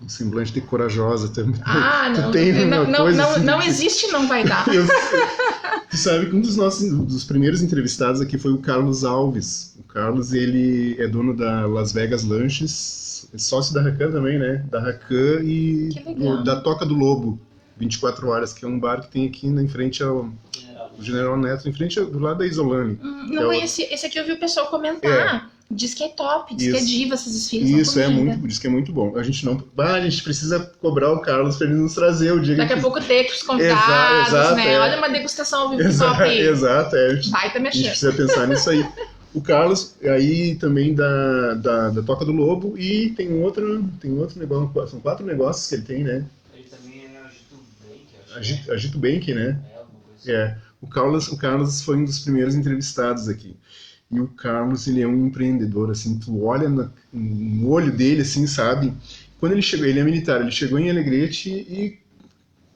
Speaker 1: semblante de corajosa também.
Speaker 2: Não existe, não vai dar.
Speaker 1: Tu sabe que um dos primeiros entrevistados aqui foi o Carlos Alves. O Carlos, ele é dono da Las Vegas Lanches, sócio da Racan também, né? Da Racan e da Toca do Lobo, 24 horas, que é um bar que tem aqui em frente ao General Neto, em frente do lado da Isolane.
Speaker 2: Não conheci. Esse aqui eu vi o pessoal comentar. Diz que é top, diz que é diva, essas esfirras.
Speaker 1: Isso, diz que é muito bom. A gente precisa cobrar o Carlos para ele nos trazer o dia.
Speaker 2: Daqui a pouco ter os convidados,
Speaker 1: exato,
Speaker 2: né? Olha uma degustação ao vivo top.
Speaker 1: Exato,
Speaker 2: Vai tá mexendo.
Speaker 1: A gente precisa pensar nisso aí. O Carlos, aí também da Toca do Lobo, e tem um outro negócio, são 4 negócios que ele tem, né?
Speaker 3: Ele também é Agito Bank,
Speaker 1: Agito Bank, né?
Speaker 3: alguma coisa assim.
Speaker 1: O Carlos foi um dos primeiros entrevistados aqui. E o Carlos, ele é um empreendedor, assim, tu olha no olho dele, assim, sabe? Quando ele chegou, ele é militar, ele chegou em Alegrete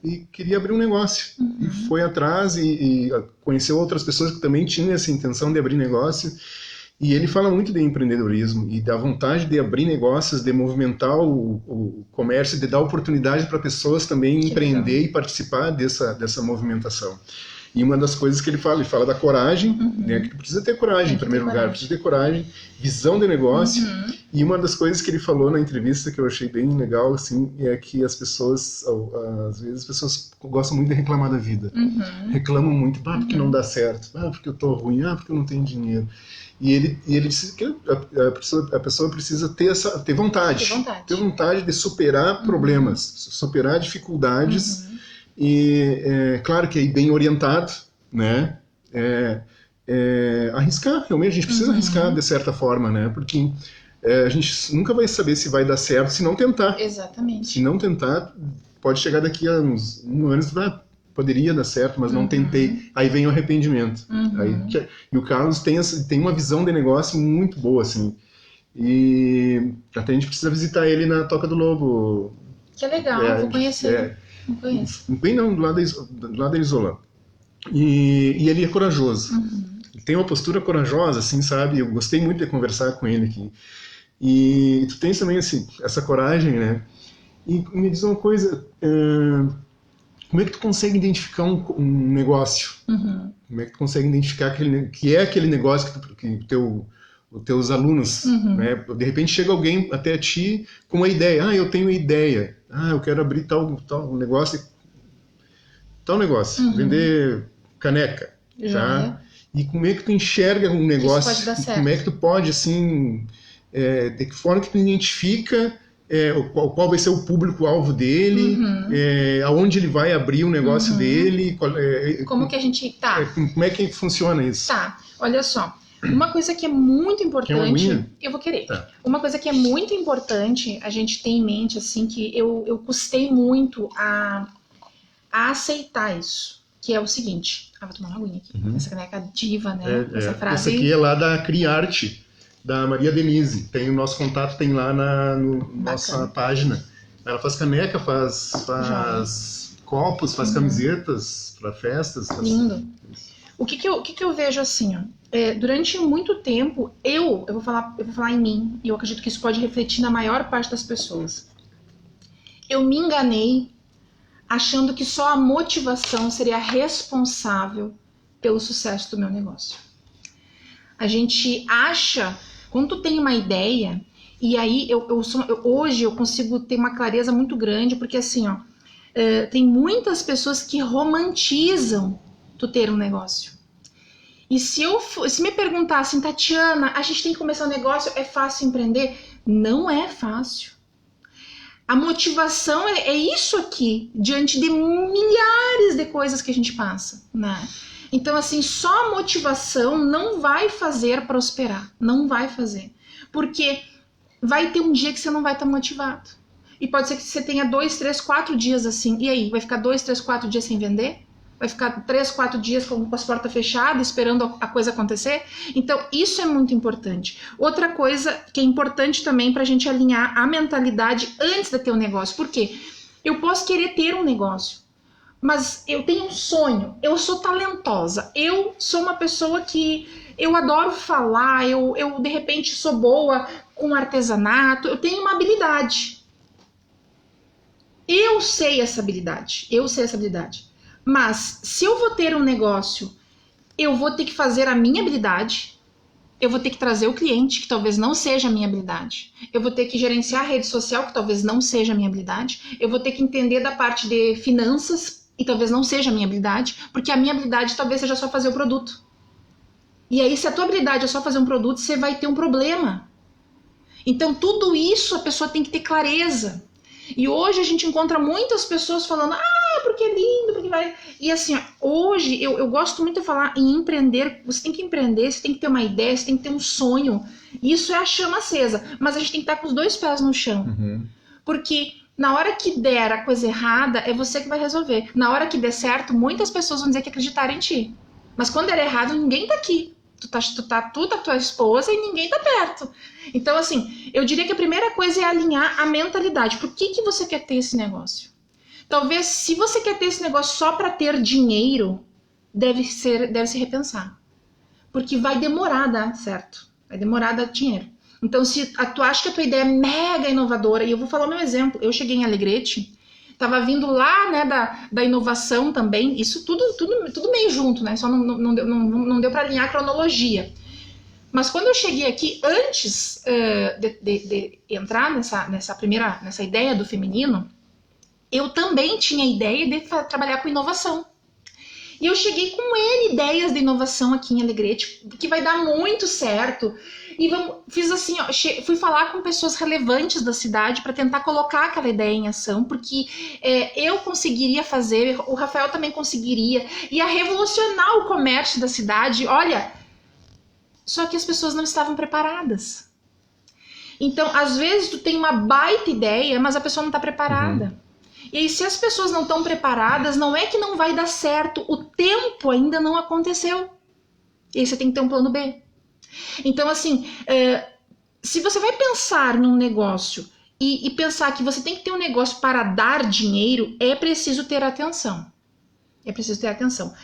Speaker 1: e queria abrir um negócio. E foi atrás e conheceu outras pessoas que também tinham essa intenção de abrir negócio. E ele fala muito de empreendedorismo e da vontade de abrir negócios, de movimentar o comércio, de dar oportunidade para pessoas também empreender e participar dessa movimentação. E uma das coisas que ele fala da coragem, né, que tu precisa ter coragem em primeiro lugar, precisa ter coragem, visão de negócio. E uma das coisas que ele falou na entrevista que eu achei bem legal, assim, é que às vezes as pessoas gostam muito de reclamar da vida. Reclamam muito, porque não dá certo, porque eu tô ruim, porque eu não tenho dinheiro. E ele disse que a pessoa precisa ter vontade. Ter vontade de superar problemas, superar dificuldades. E claro que aí bem orientado, né? Arriscar, realmente a gente precisa arriscar de certa forma, né? Porque a gente nunca vai saber se vai dar certo se não tentar.
Speaker 2: Exatamente.
Speaker 1: Se não tentar, pode chegar daqui a uns anos, poderia dar certo, mas não tentei. Aí vem o arrependimento. E o Carlos tem uma visão de negócio muito boa, assim. E até a gente precisa visitar ele na Toca do Lobo.
Speaker 2: Que legal, vou conhecer. Não conheço.
Speaker 1: Bem não, do lado da Isolã. E ele é corajoso. Ele tem uma postura corajosa, assim, sabe? Eu gostei muito de conversar com ele aqui. E tu tens também, assim, essa coragem, né? E me diz uma coisa, como é que tu consegue identificar um negócio? Como é que tu consegue identificar aquele negócio que os teus alunos, né? De repente chega alguém até a ti com uma ideia. Eu tenho uma ideia. Eu quero abrir tal negócio. Vender caneca. Tá? E como é que tu enxerga um negócio?
Speaker 2: Isso pode dar certo.
Speaker 1: Como é que tu pode, assim, de que forma que tu identifica qual vai ser o público-alvo dele, aonde ele vai abrir o negócio dele.
Speaker 2: Como que a gente...
Speaker 1: Como é que funciona isso?
Speaker 2: Tá, olha só. Uma coisa que é muito importante... Eu vou querer.
Speaker 1: Tá.
Speaker 2: Uma coisa que é muito importante a gente ter em mente, assim, que eu custei muito a aceitar isso, que é o seguinte... vou tomar uma aguinha aqui. Essa caneca diva, né? Essa frase...
Speaker 1: Essa aqui é lá da Criarte, da Maria Denise. Tem o nosso contato, tem lá na nossa página. Ela faz caneca, faz copos, faz camisetas para festas.
Speaker 2: Lindo. O que eu vejo assim, ó, durante muito tempo, eu vou falar em mim, e eu acredito que isso pode refletir na maior parte das pessoas. Eu me enganei achando que só a motivação seria responsável pelo sucesso do meu negócio. A gente acha, quando tu tem uma ideia, e aí hoje eu consigo ter uma clareza muito grande, porque assim, ó, tem muitas pessoas que romantizam tu ter um negócio. E se me perguntassem, Tatiana, a gente tem que começar um negócio, é fácil empreender? Não é fácil. A motivação é isso aqui, diante de milhares de coisas que a gente passa, né? Então, assim, só a motivação não vai fazer prosperar, não vai fazer. Porque vai ter um dia que você não vai estar motivado. E pode ser que você tenha 2, 3, 4 dias assim. E aí, vai ficar 2, 3, 4 dias sem vender? Vai ficar 3, 4 dias com as portas fechadas, esperando a coisa acontecer? Então, isso é muito importante. Outra coisa que é importante também para a gente alinhar a mentalidade antes de ter um negócio. Por quê? Eu posso querer ter um negócio, mas eu tenho um sonho, eu sou talentosa, eu sou uma pessoa que eu adoro falar, eu de repente sou boa com artesanato, eu tenho uma habilidade. Eu sei essa habilidade. Mas se eu vou ter um negócio, eu vou ter que fazer a minha habilidade, eu vou ter que trazer o cliente, que talvez não seja a minha habilidade, eu vou ter que gerenciar a rede social, que talvez não seja a minha habilidade, eu vou ter que entender da parte de finanças, e talvez não seja a minha habilidade, porque a minha habilidade talvez seja só fazer o produto. E aí, se a tua habilidade é só fazer um produto, você vai ter um problema. Então, tudo isso a pessoa tem que ter clareza. E hoje a gente encontra muitas pessoas falando, porque é lindo, porque vai... E assim, hoje eu gosto muito de falar em empreender. Você tem que empreender, você tem que ter uma ideia, você tem que ter um sonho. Isso é a chama acesa. Mas a gente tem que estar com os 2 pés no chão. Porque na hora que der a coisa errada, é você que vai resolver. Na hora que der certo, muitas pessoas vão dizer que acreditaram em ti. Mas quando der errado, ninguém tá aqui. Tu tá a tua esposa e ninguém tá perto. Então, assim, eu diria que a primeira coisa é alinhar a mentalidade. Por que você quer ter esse negócio? Talvez, se você quer ter esse negócio só para ter dinheiro, deve se repensar. Porque vai demorar a dar certo. Vai demorar a dar dinheiro. Então, se tu acha que a tua ideia é mega inovadora, e eu vou falar o meu exemplo. Eu cheguei em Alegrete, tava vindo lá, né, da inovação também, isso tudo meio junto, né, só não deu para alinhar a cronologia. Mas quando eu cheguei aqui, antes de entrar nessa ideia do feminino, eu também tinha a ideia de trabalhar com inovação. E eu cheguei com N ideias de inovação aqui em Alegrete, que vai dar muito certo. E fiz assim, fui falar com pessoas relevantes da cidade para tentar colocar aquela ideia em ação, porque eu conseguiria fazer, o Rafael também conseguiria, ia revolucionar o comércio da cidade. Olha, só que as pessoas não estavam preparadas. Então, às vezes tu tem uma baita ideia, mas a pessoa não está preparada. E aí, se as pessoas não estão preparadas, não é que não vai dar certo, o tempo ainda não aconteceu. E aí você tem que ter um plano B. Então, assim, se você vai pensar num negócio e pensar que você tem que ter um negócio para dar dinheiro, é preciso ter atenção. É preciso ter atenção.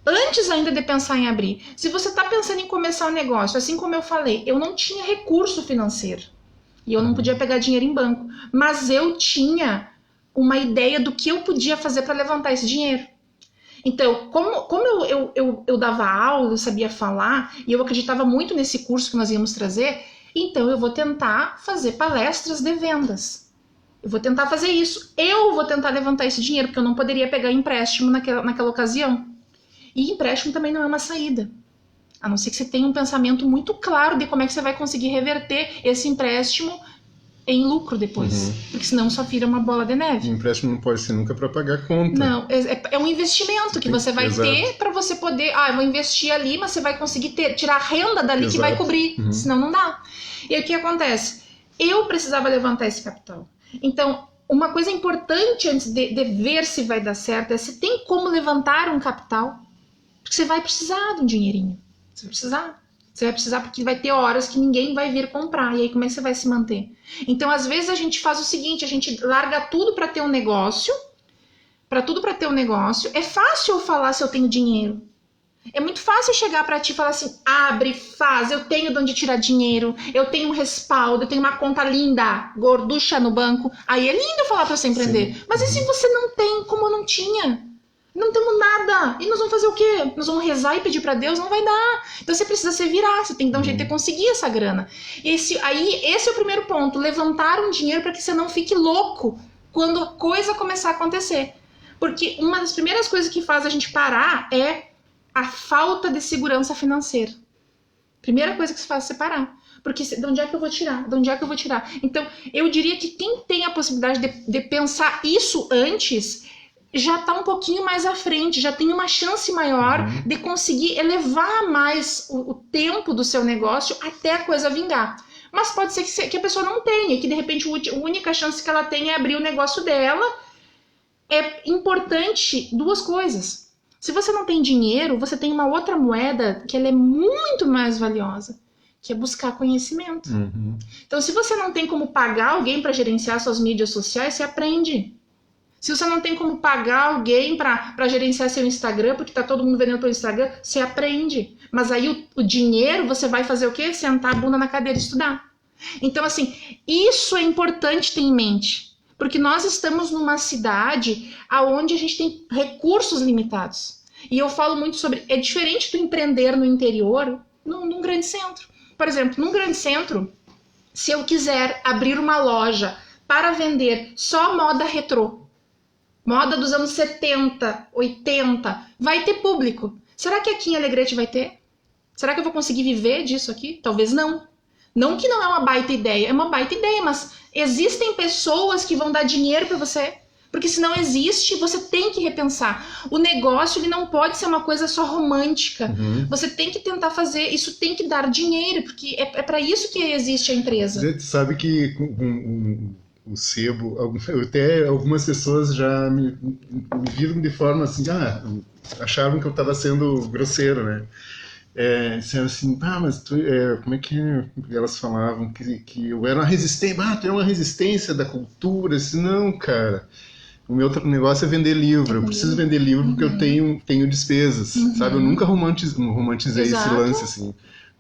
Speaker 2: Antes ainda de pensar em abrir, se você está pensando em começar um negócio, assim como eu falei, eu não tinha recurso financeiro. E eu não podia pegar dinheiro em banco. Mas eu tinha uma ideia do que eu podia fazer para levantar esse dinheiro. Então, como eu dava aula, eu sabia falar, e eu acreditava muito nesse curso que nós íamos trazer, então eu vou tentar fazer palestras de vendas. Eu vou tentar fazer isso. Eu vou tentar levantar esse dinheiro, porque eu não poderia pegar empréstimo naquela ocasião. E empréstimo também não é uma saída. A não ser que você tenha um pensamento muito claro de como é que você vai conseguir reverter esse empréstimo em lucro depois, porque senão só vira uma bola de neve.
Speaker 1: O empréstimo não pode ser nunca para pagar a conta.
Speaker 2: Não, é um investimento que você vai ter para você poder, eu vou investir ali, mas você vai conseguir tirar a renda dali que vai cobrir, senão não dá. E aí o que acontece? Eu precisava levantar esse capital. Então, uma coisa importante antes de ver se vai dar certo é se tem como levantar um capital, porque você vai precisar de um dinheirinho. Você vai precisar. Você vai precisar porque vai ter horas que ninguém vai vir comprar. E aí como é que você vai se manter? Então, às vezes, a gente faz o seguinte, a gente larga tudo para ter um negócio. É fácil eu falar se eu tenho dinheiro. É muito fácil chegar para ti e falar assim, abre, faz, eu tenho de onde tirar dinheiro, eu tenho um respaldo, eu tenho uma conta linda, gorducha no banco. Aí é lindo falar para você empreender. Sim. Mas e se você não tem, como eu não tinha? Não temos nada. E nós vamos fazer o quê? Nós vamos rezar e pedir para Deus? Não vai dar. Então você precisa se virar, você tem que dar um jeito de conseguir essa grana. Esse é o primeiro ponto, levantar um dinheiro para que você não fique louco quando a coisa começar a acontecer. Porque uma das primeiras coisas que faz a gente parar é a falta de segurança financeira. Primeira coisa que se faz é você parar. Porque de onde é que eu vou tirar? De onde é que eu vou tirar? Então, eu diria que quem tem a possibilidade de pensar isso antes já está um pouquinho mais à frente, já tem uma chance maior de conseguir elevar mais o tempo do seu negócio até a coisa vingar. Mas pode ser que a pessoa não tenha, que de repente a única chance que ela tem é abrir o negócio dela. É importante duas coisas. Se você não tem dinheiro, você tem uma outra moeda que ela é muito mais valiosa, que é buscar conhecimento. Então, se você não tem como pagar alguém para gerenciar suas mídias sociais, você aprende. Se você não tem como pagar alguém para gerenciar seu Instagram, porque tá todo mundo vendendo pelo Instagram, você aprende. Mas aí o dinheiro, você vai fazer o quê? Sentar a bunda na cadeira e estudar. Então, assim, isso é importante ter em mente. Porque nós estamos numa cidade onde a gente tem recursos limitados. E eu falo muito sobre... É diferente do empreender no interior, num grande centro. Por exemplo, num grande centro, se eu quiser abrir uma loja para vender só moda retrô, moda dos anos 70, 80, vai ter público. Será que aqui em Alegrete vai ter? Será que eu vou conseguir viver disso aqui? Talvez não. Não que não é uma baita ideia, é uma baita ideia, mas existem pessoas que vão dar dinheiro para você. Porque se não existe, você tem que repensar. O negócio ele não pode ser uma coisa só romântica. Você tem que tentar fazer, isso tem que dar dinheiro, porque é para isso que existe a empresa.
Speaker 1: Você sabe que o sebo, até algumas pessoas já me viram de forma assim, achavam que eu estava sendo grosseiro, né? Disseram assim, mas tu, como é que elas falavam que eu era uma resistência, tu é uma resistência da cultura. Assim, não, cara, o meu negócio é vender livro, eu preciso vender livro porque eu tenho despesas, sabe? Eu nunca romantizei esse lance, assim,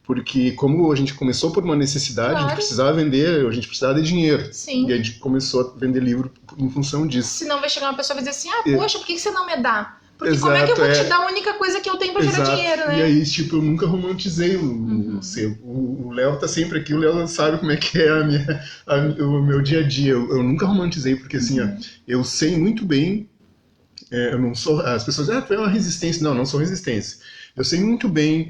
Speaker 1: porque como a gente começou por uma necessidade, a gente precisava vender, a gente precisava de dinheiro.
Speaker 2: Sim.
Speaker 1: E a gente começou a vender livro em função disso.
Speaker 2: Senão vai chegar uma pessoa e vai dizer assim, poxa, por que você não me dá? Porque como é que eu vou te dar a única coisa que eu tenho pra gerar dinheiro, né?
Speaker 1: E aí, tipo, eu nunca romantizei o sebo. O Léo tá sempre aqui, o Léo sabe como é que é o meu dia a dia. Eu nunca romantizei, porque assim, eu sei muito bem, eu não sou... As pessoas dizem, tu é uma resistência. Não sou resistência. Eu sei muito bem...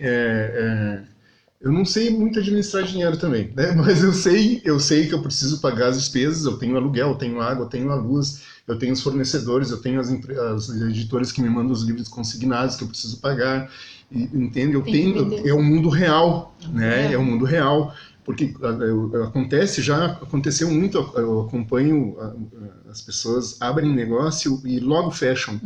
Speaker 1: eu não sei muito administrar dinheiro também, né? Mas eu sei que eu preciso pagar as despesas, eu tenho aluguel, eu tenho água, eu tenho a luz, eu tenho os fornecedores, eu tenho as editoras que me mandam os livros consignados que eu preciso pagar, entende? É o mundo real, né? É o mundo real, porque já aconteceu muito, eu acompanho, as pessoas abrem negócio e logo fecham.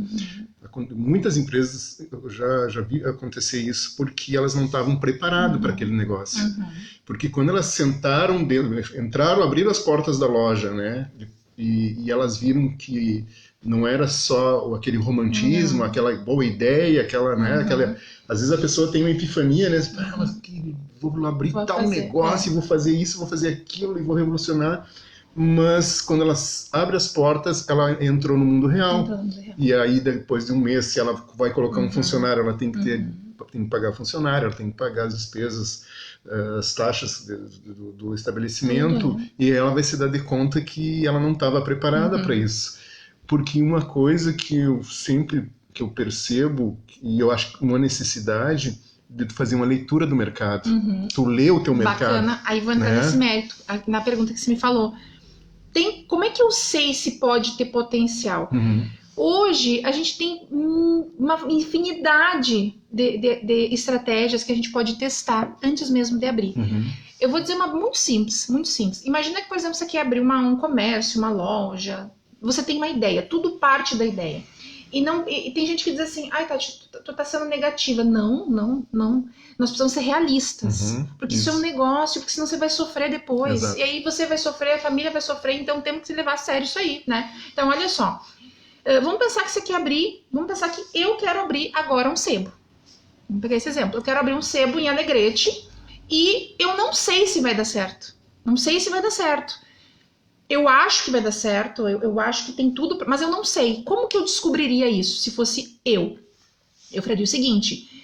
Speaker 1: Muitas empresas, eu já vi acontecer isso, porque elas não estavam preparadas para aquele negócio. Porque quando elas sentaram dentro, abriram as portas da loja, né? E elas viram que não era só aquele romantismo, aquela boa ideia, né? Às vezes a pessoa tem uma epifania, né? Mas vou abrir tal negócio, e vou fazer isso, vou fazer aquilo, e vou revolucionar. Mas quando ela abre as portas, ela entrou no mundo real. E aí, depois de um mês, se ela vai colocar um funcionário, ela tem que pagar funcionário, ela tem que pagar as despesas, as taxas do estabelecimento, e ela vai se dar de conta que ela não estava preparada para isso. Porque uma coisa que eu percebo, e eu acho uma necessidade, de fazer uma leitura do mercado. Tu lê o teu mercado.
Speaker 2: Bacana. Aí vou entrar nesse mérito, na pergunta que você me falou. Como é que eu sei se pode ter potencial? Hoje, a gente tem uma infinidade de estratégias que a gente pode testar antes mesmo de abrir. Eu vou dizer uma muito simples, muito simples. Imagina que, por exemplo, você quer abrir um comércio, uma loja. Você tem uma ideia, tudo parte da ideia. E tem gente que diz assim, Tati, tu tá sendo negativa. Não. Nós precisamos ser realistas. Porque isso é um negócio, porque senão você vai sofrer depois.
Speaker 1: Exato.
Speaker 2: E aí você vai sofrer, a família vai sofrer, então temos que levar a sério isso aí, né? Então, olha só. Vamos pensar que você quer abrir, vamos pensar que eu quero abrir agora um sebo. Vamos pegar esse exemplo. Eu quero abrir um sebo em Alegrete e eu não sei se vai dar certo. Não sei se vai dar certo. Eu acho que vai dar certo, eu acho que tem tudo, mas eu não sei. Como que eu descobriria isso se fosse eu? Eu faria o seguinte,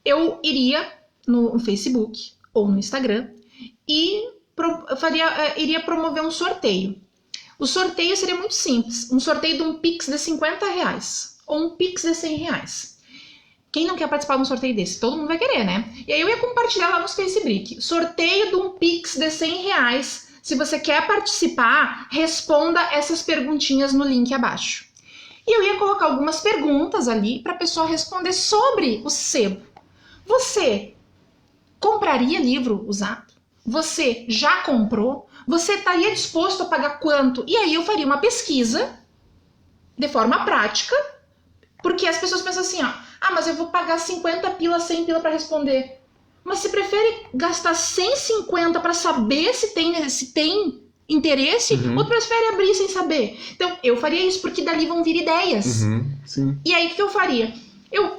Speaker 2: eu iria no Facebook ou no Instagram e iria promover um sorteio. O sorteio seria muito simples, um sorteio de um Pix de R$50 ou um Pix de R$100. Quem não quer participar de um sorteio desse? Todo mundo vai querer, né? E aí eu ia compartilhar lá nos Facebook. Sorteio de um Pix de R$100. Se você quer participar, responda essas perguntinhas no link abaixo. E eu ia colocar algumas perguntas ali para a pessoa responder sobre o sebo. Você compraria livro usado? Você já comprou? Você estaria disposto a pagar quanto? E aí eu faria uma pesquisa de forma prática, porque as pessoas pensam assim, ó, mas eu vou pagar 50 pila, 100 pila para responder. Mas você prefere gastar 150 para saber se tem interesse, ou prefere abrir sem saber? Então, eu faria isso, porque dali vão vir ideias.
Speaker 1: Sim.
Speaker 2: E aí, o que eu faria?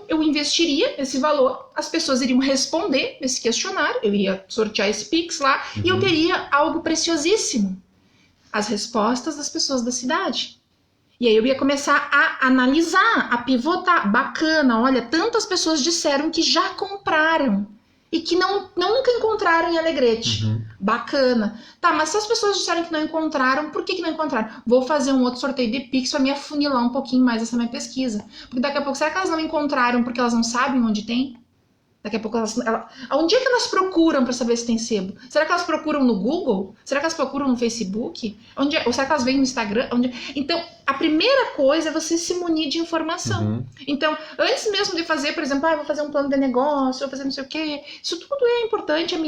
Speaker 2: Eu investiria esse valor, as pessoas iriam responder esse questionário, eu iria sortear esse Pix lá, e eu teria algo preciosíssimo. As respostas das pessoas da cidade. E aí eu ia começar a analisar, a pivotar. Bacana, olha, tantas pessoas disseram que já compraram e que nunca encontraram em Alegrete. Bacana. Tá, mas se as pessoas disseram que não encontraram, por que não encontraram? Vou fazer um outro sorteio de Pix para me afunilar um pouquinho mais essa minha pesquisa. Porque daqui a pouco, será que elas não encontraram porque elas não sabem onde tem? Daqui a pouco onde é que elas procuram para saber se tem sebo? Será que elas procuram no Google? Será que elas procuram no Facebook? Ou será que elas veem no Instagram? Então, a primeira coisa é você se munir de informação. Então, antes mesmo de fazer, por exemplo, vou fazer um plano de negócio, vou fazer não sei o quê. Isso tudo é importante à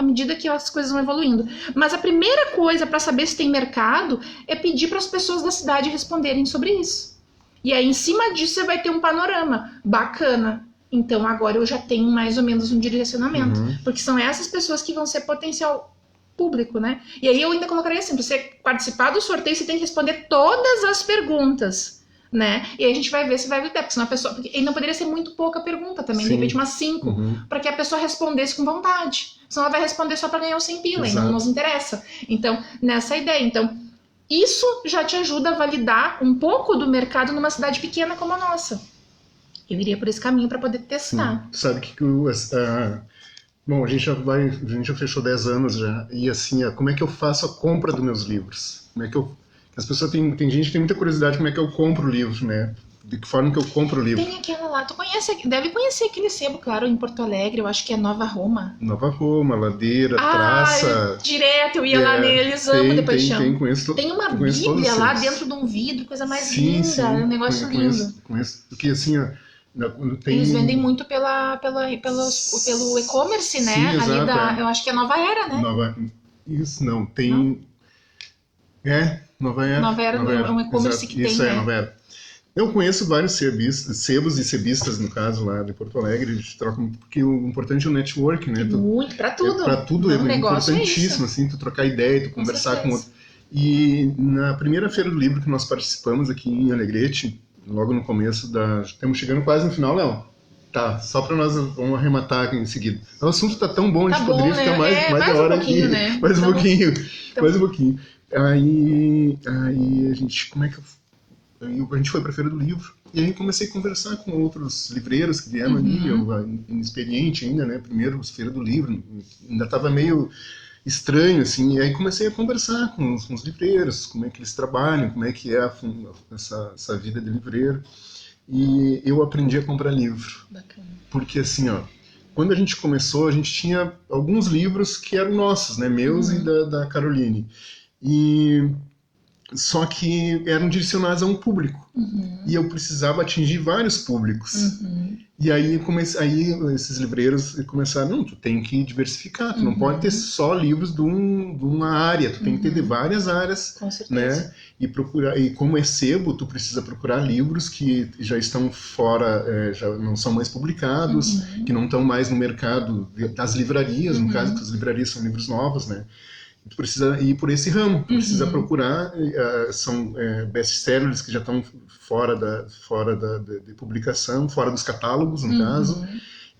Speaker 2: medida que as coisas vão evoluindo. Mas a primeira coisa para saber se tem mercado é pedir para as pessoas da cidade responderem sobre isso. E aí, em cima disso, você vai ter um panorama bacana. Então, agora eu já tenho mais ou menos um direcionamento. Porque são essas pessoas que vão ser potencial público, né? E aí eu ainda colocaria assim, para você participar do sorteio, você tem que responder todas as perguntas, né? E aí a gente vai ver se vai ter, porque senão a pessoa... Porque não poderia ser muito pouca pergunta também, de repente umas 5, para que a pessoa respondesse com vontade. Senão ela vai responder só para ganhar os 100 pila, e não nos interessa. Então, nessa ideia. Então, isso já te ajuda a validar um pouco do mercado numa cidade pequena como a nossa. Eu iria por esse caminho para poder testar.
Speaker 1: Sabe que bom, a gente já fechou 10 anos já, e assim, como é que eu faço a compra dos meus livros? Como é que as pessoas tem gente que tem muita curiosidade como é que eu compro o livro, né? De que forma que eu compro o livro?
Speaker 2: Tem aquela lá, deve conhecer aquele sebo, claro, em Porto Alegre, eu acho que é Nova Roma.
Speaker 1: Nova Roma, Ladeira, Traça.
Speaker 2: Direto, eu ia lá neles, amo de paixão.
Speaker 1: Conheço,
Speaker 2: tem uma bíblia lá dentro de um vidro, coisa mais linda, um negócio lindo.
Speaker 1: Conheço, porque assim,
Speaker 2: eles vendem muito pelo e-commerce, né?
Speaker 1: Sim,
Speaker 2: ali
Speaker 1: exato,
Speaker 2: eu acho que é Nova Era, né?
Speaker 1: Isso, não, tem...
Speaker 2: Não?
Speaker 1: Nova Era.
Speaker 2: Nova Era é um e-commerce que
Speaker 1: isso
Speaker 2: tem,
Speaker 1: né?
Speaker 2: Nova
Speaker 1: Era. Eu conheço vários sebos e sebistas, no caso, lá de Porto Alegre, eles trocam, porque o importante é o network, né?
Speaker 2: Muito, pra tudo.
Speaker 1: Pra tudo, é
Speaker 2: negócio
Speaker 1: importantíssimo, assim, tu trocar ideia, tu conversar com outro. E na primeira feira do livro que nós participamos aqui em Alegrete, logo no começo estamos chegando quase no final, Léo. Tá, só para nós vamos arrematar em seguida. O assunto tá tão bom, a gente poderia ficar mais da hora aqui.
Speaker 2: Né?
Speaker 1: Mais um pouquinho. Aí a gente, a gente foi para a Feira do Livro, e aí comecei a conversar com outros livreiros que vieram ali, eu inexperiente ainda, né, primeiro Feira do Livro, ainda estava meio estranho, assim, e aí comecei a conversar com os livreiros, como é que eles trabalham, como é que é essa vida de livreiro, e eu aprendi a comprar livro.
Speaker 2: Bacana.
Speaker 1: Porque assim, quando a gente começou, a gente tinha alguns livros que eram nossos, né, meus e da Caroline, só que eram direcionados a um público. E eu precisava atingir vários públicos. E aí, esses livreiros começaram, não, tu tem que diversificar, tu não pode ter só livros de uma área, tu tem que ter de várias áreas.
Speaker 2: Com certeza.
Speaker 1: Né? E como é sebo, tu precisa procurar livros que já estão fora, já não são mais publicados, que não estão mais no mercado das livrarias, no caso, que as livrarias são livros novos, né? Tu precisa ir por esse ramo, tu precisa procurar, são best-sellers que já estão fora de publicação, fora dos catálogos, no caso,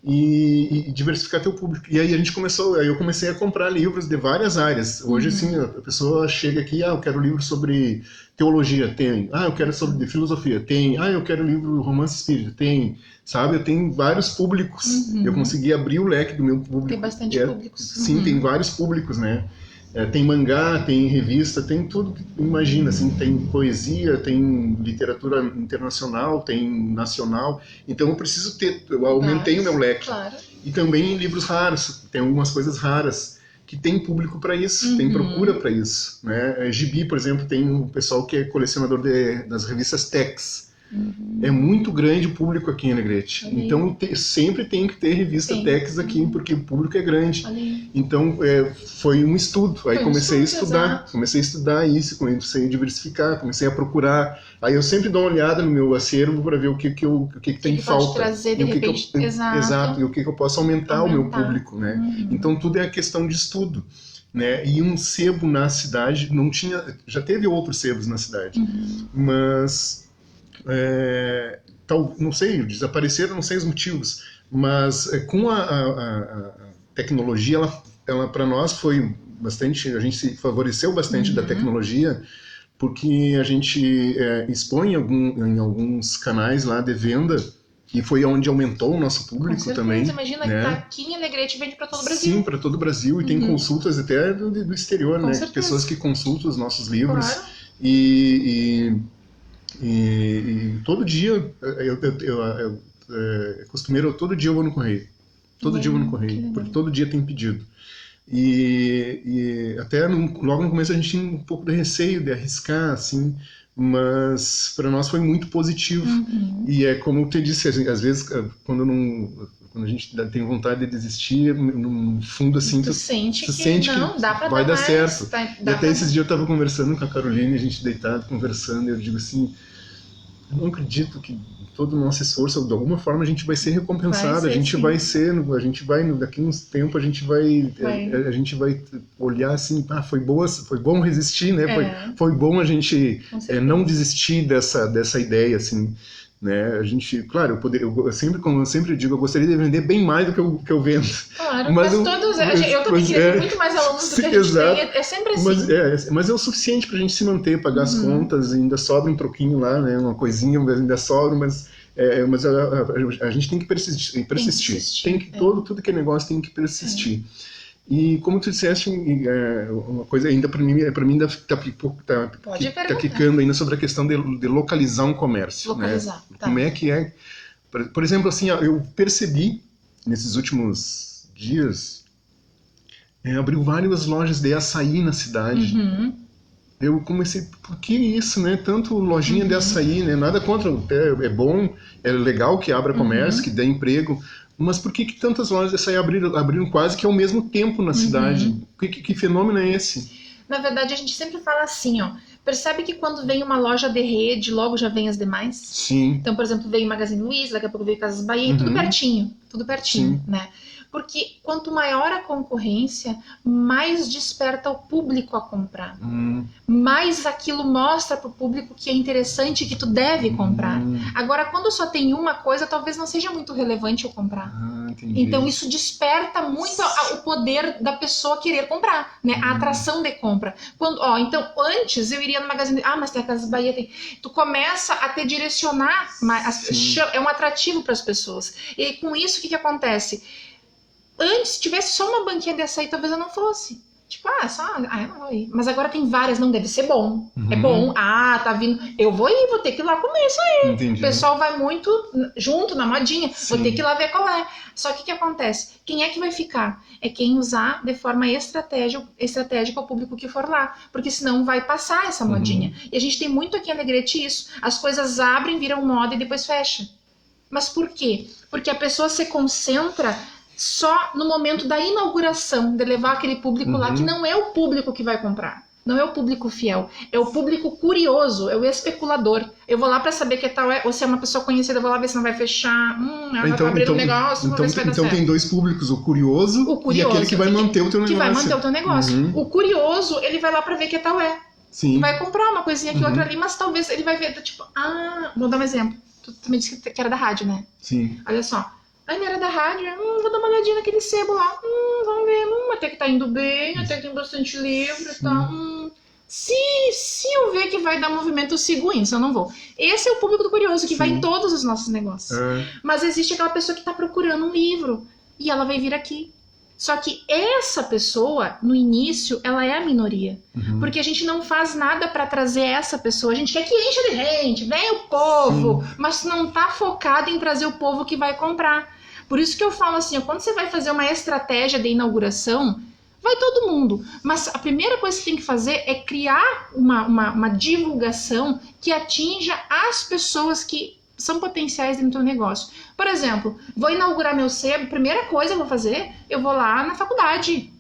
Speaker 1: e diversificar teu público. E aí eu comecei a comprar livros de várias áreas. Hoje, assim, a pessoa chega aqui, eu quero livro sobre teologia, tem. Eu quero sobre filosofia, tem. Eu quero livro romance espírita, tem. Sabe, eu tenho vários públicos. Eu consegui abrir o leque do meu público.
Speaker 2: Tem bastante públicos.
Speaker 1: Sim, tem vários públicos, né? Tem mangá, tem revista, tem tudo que tu imagina, assim, tem poesia, tem literatura internacional, tem nacional. Então eu aumentei o meu leque.
Speaker 2: Claro.
Speaker 1: E também livros raros, tem algumas coisas raras que tem público para isso, tem procura para isso, né? Gibi, por exemplo, tem um pessoal que é colecionador das revistas Tex. É muito grande o público aqui em Alegrete. Então sempre tem que ter revista Tex aqui, porque o público é grande. Então foi um estudo. Aí comecei a estudar. Exato. Comecei a estudar isso, comecei a diversificar, comecei a procurar. Aí eu sempre dou uma olhada no meu acervo para ver o que tem falta.
Speaker 2: Pode trazer, de repente.
Speaker 1: Exato. E o que eu posso aumentar o meu público, né? Então tudo é questão de estudo. Né? E um sebo na cidade não tinha. Já teve outros sebos na cidade, mas não sei, desapareceram, não sei os motivos, mas com a tecnologia, ela para nós foi bastante, a gente se favoreceu bastante da tecnologia, porque a gente expõe em alguns canais lá de venda, e foi onde aumentou o nosso público também.
Speaker 2: Imagina,
Speaker 1: né?
Speaker 2: Que tá aqui em Alegrete, vende para todo o Brasil.
Speaker 1: Sim, para todo o Brasil, e tem consultas até do exterior,
Speaker 2: com
Speaker 1: né?
Speaker 2: certeza.
Speaker 1: Pessoas que consultam os nossos livros.
Speaker 2: Claro.
Speaker 1: E todo dia, costumeiro, todo dia eu vou no correio. Todo dia eu vou no correio, porque todo dia tem pedido. E até logo no começo a gente tinha um pouco de receio de arriscar, assim, mas para nós foi muito positivo. E é como eu te disse, às vezes, quando a gente tem vontade de desistir, no fundo, assim,
Speaker 2: tu sente
Speaker 1: que
Speaker 2: dá pra
Speaker 1: vai dar
Speaker 2: mais,
Speaker 1: certo. E até esses dias eu estava conversando com a Caroline, a gente deitado, conversando, e eu digo assim, eu não acredito que todo o nosso esforço, de alguma forma, a gente vai ser recompensado, a gente vai, daqui a uns tempos, a gente vai olhar assim, foi bom resistir, né? Foi bom a gente não desistir dessa ideia, assim. Né? A gente, claro, como eu sempre digo, eu gostaria de vender bem mais do que eu vendo.
Speaker 2: Claro, mas todos, eu também queria ter muito mais alunos do que a gente tem, é sempre assim.
Speaker 1: Mas é o suficiente para a gente se manter, pagar as contas, ainda sobra um troquinho lá, né? Uma coisinha, ainda sobra, mas a gente tem que persistir. Tudo que é negócio tem que persistir. E como tu disseste, uma coisa ainda para mim ainda está ficando ainda sobre a questão de localizar um comércio.
Speaker 2: Localizar,
Speaker 1: né? Como é que é? Por exemplo, assim, eu percebi nesses últimos dias, abriu várias lojas de açaí na cidade. Eu comecei, por que isso, né? Tanto lojinha de açaí, né? Nada contra, é bom, é legal que abra comércio, que dê emprego. Mas por que tantas lojas de açaí abriram quase que ao mesmo tempo na cidade? Que fenômeno é esse?
Speaker 2: Na verdade, a gente sempre fala assim, ó. Percebe que quando vem uma loja de rede, logo já vem as demais?
Speaker 1: Sim.
Speaker 2: Então, por exemplo, veio o Magazine Luiza, daqui a pouco veio Casas Bahia, tudo pertinho,
Speaker 1: Sim.
Speaker 2: né? Porque quanto maior a concorrência, mais desperta o público a comprar. Mais aquilo mostra para o público que é interessante, que tu deve comprar. Agora, quando só tem uma coisa, talvez não seja muito relevante eu comprar. Então, isso desperta muito o poder da pessoa querer comprar, né? A atração de compra. Então, antes eu iria no Magazine... mas tem a Casas Bahia, tem... Tu começa a te direcionar, é um atrativo para as pessoas. E com isso, o que acontece? Antes, se tivesse só uma banquinha de açaí, talvez eu não fosse. Tipo, eu não vou ir. Mas agora tem várias, não deve ser bom. É bom. Tá vindo. Eu vou ir, vou ter que ir lá comer isso aí.
Speaker 1: Entendi.
Speaker 2: O pessoal vai muito junto, na modinha.
Speaker 1: Sim.
Speaker 2: Vou ter que ir lá ver qual é. Só que o que acontece? Quem é que vai ficar? É quem usar de forma estratégica o público que for lá. Porque senão vai passar essa modinha. E a gente tem muito aqui em Alegrete isso. As coisas abrem, viram moda e depois fecha. Mas por quê? Porque a pessoa se concentra só no momento da inauguração, de levar aquele público lá, que não é o público que vai comprar. Não é o público fiel, é o público curioso, é o especulador. Eu vou lá pra saber que tal ou se é uma pessoa conhecida, eu vou lá ver se não vai fechar. Ela tá abrindo um negócio, vou ver se vai dar certo.
Speaker 1: Então tem dois públicos, o curioso e aquele que vai manter o teu negócio.
Speaker 2: Que vai manter o teu negócio. O curioso, ele vai lá pra ver que tal é.
Speaker 1: Sim.
Speaker 2: Vai comprar uma coisinha aqui, outra ali, mas talvez ele vai ver, tipo, vou dar um exemplo. Tu me disse que era da rádio, né?
Speaker 1: Sim.
Speaker 2: Olha só. Não era da rádio, vou dar uma olhadinha naquele sebo lá, vamos ver, até que tá indo bem, até que tem bastante livro e tal. Se eu ver que vai dar movimento, eu sigo isso, eu não vou. Esse é o público do curioso, que vai em todos os nossos negócios. Mas existe aquela pessoa que tá procurando um livro, e ela vai vir aqui. Só que essa pessoa, no início, ela é a minoria. Porque a gente não faz nada para trazer essa pessoa. A gente quer que encha de gente, vem o povo, mas não tá focado em trazer o povo que vai comprar. Por isso que eu falo assim, quando você vai fazer uma estratégia de inauguração, vai todo mundo. Mas a primeira coisa que você tem que fazer é criar uma divulgação que atinja as pessoas que são potenciais dentro do negócio. Por exemplo, vou inaugurar meu sebo, primeira coisa que eu vou fazer, eu vou lá na faculdade.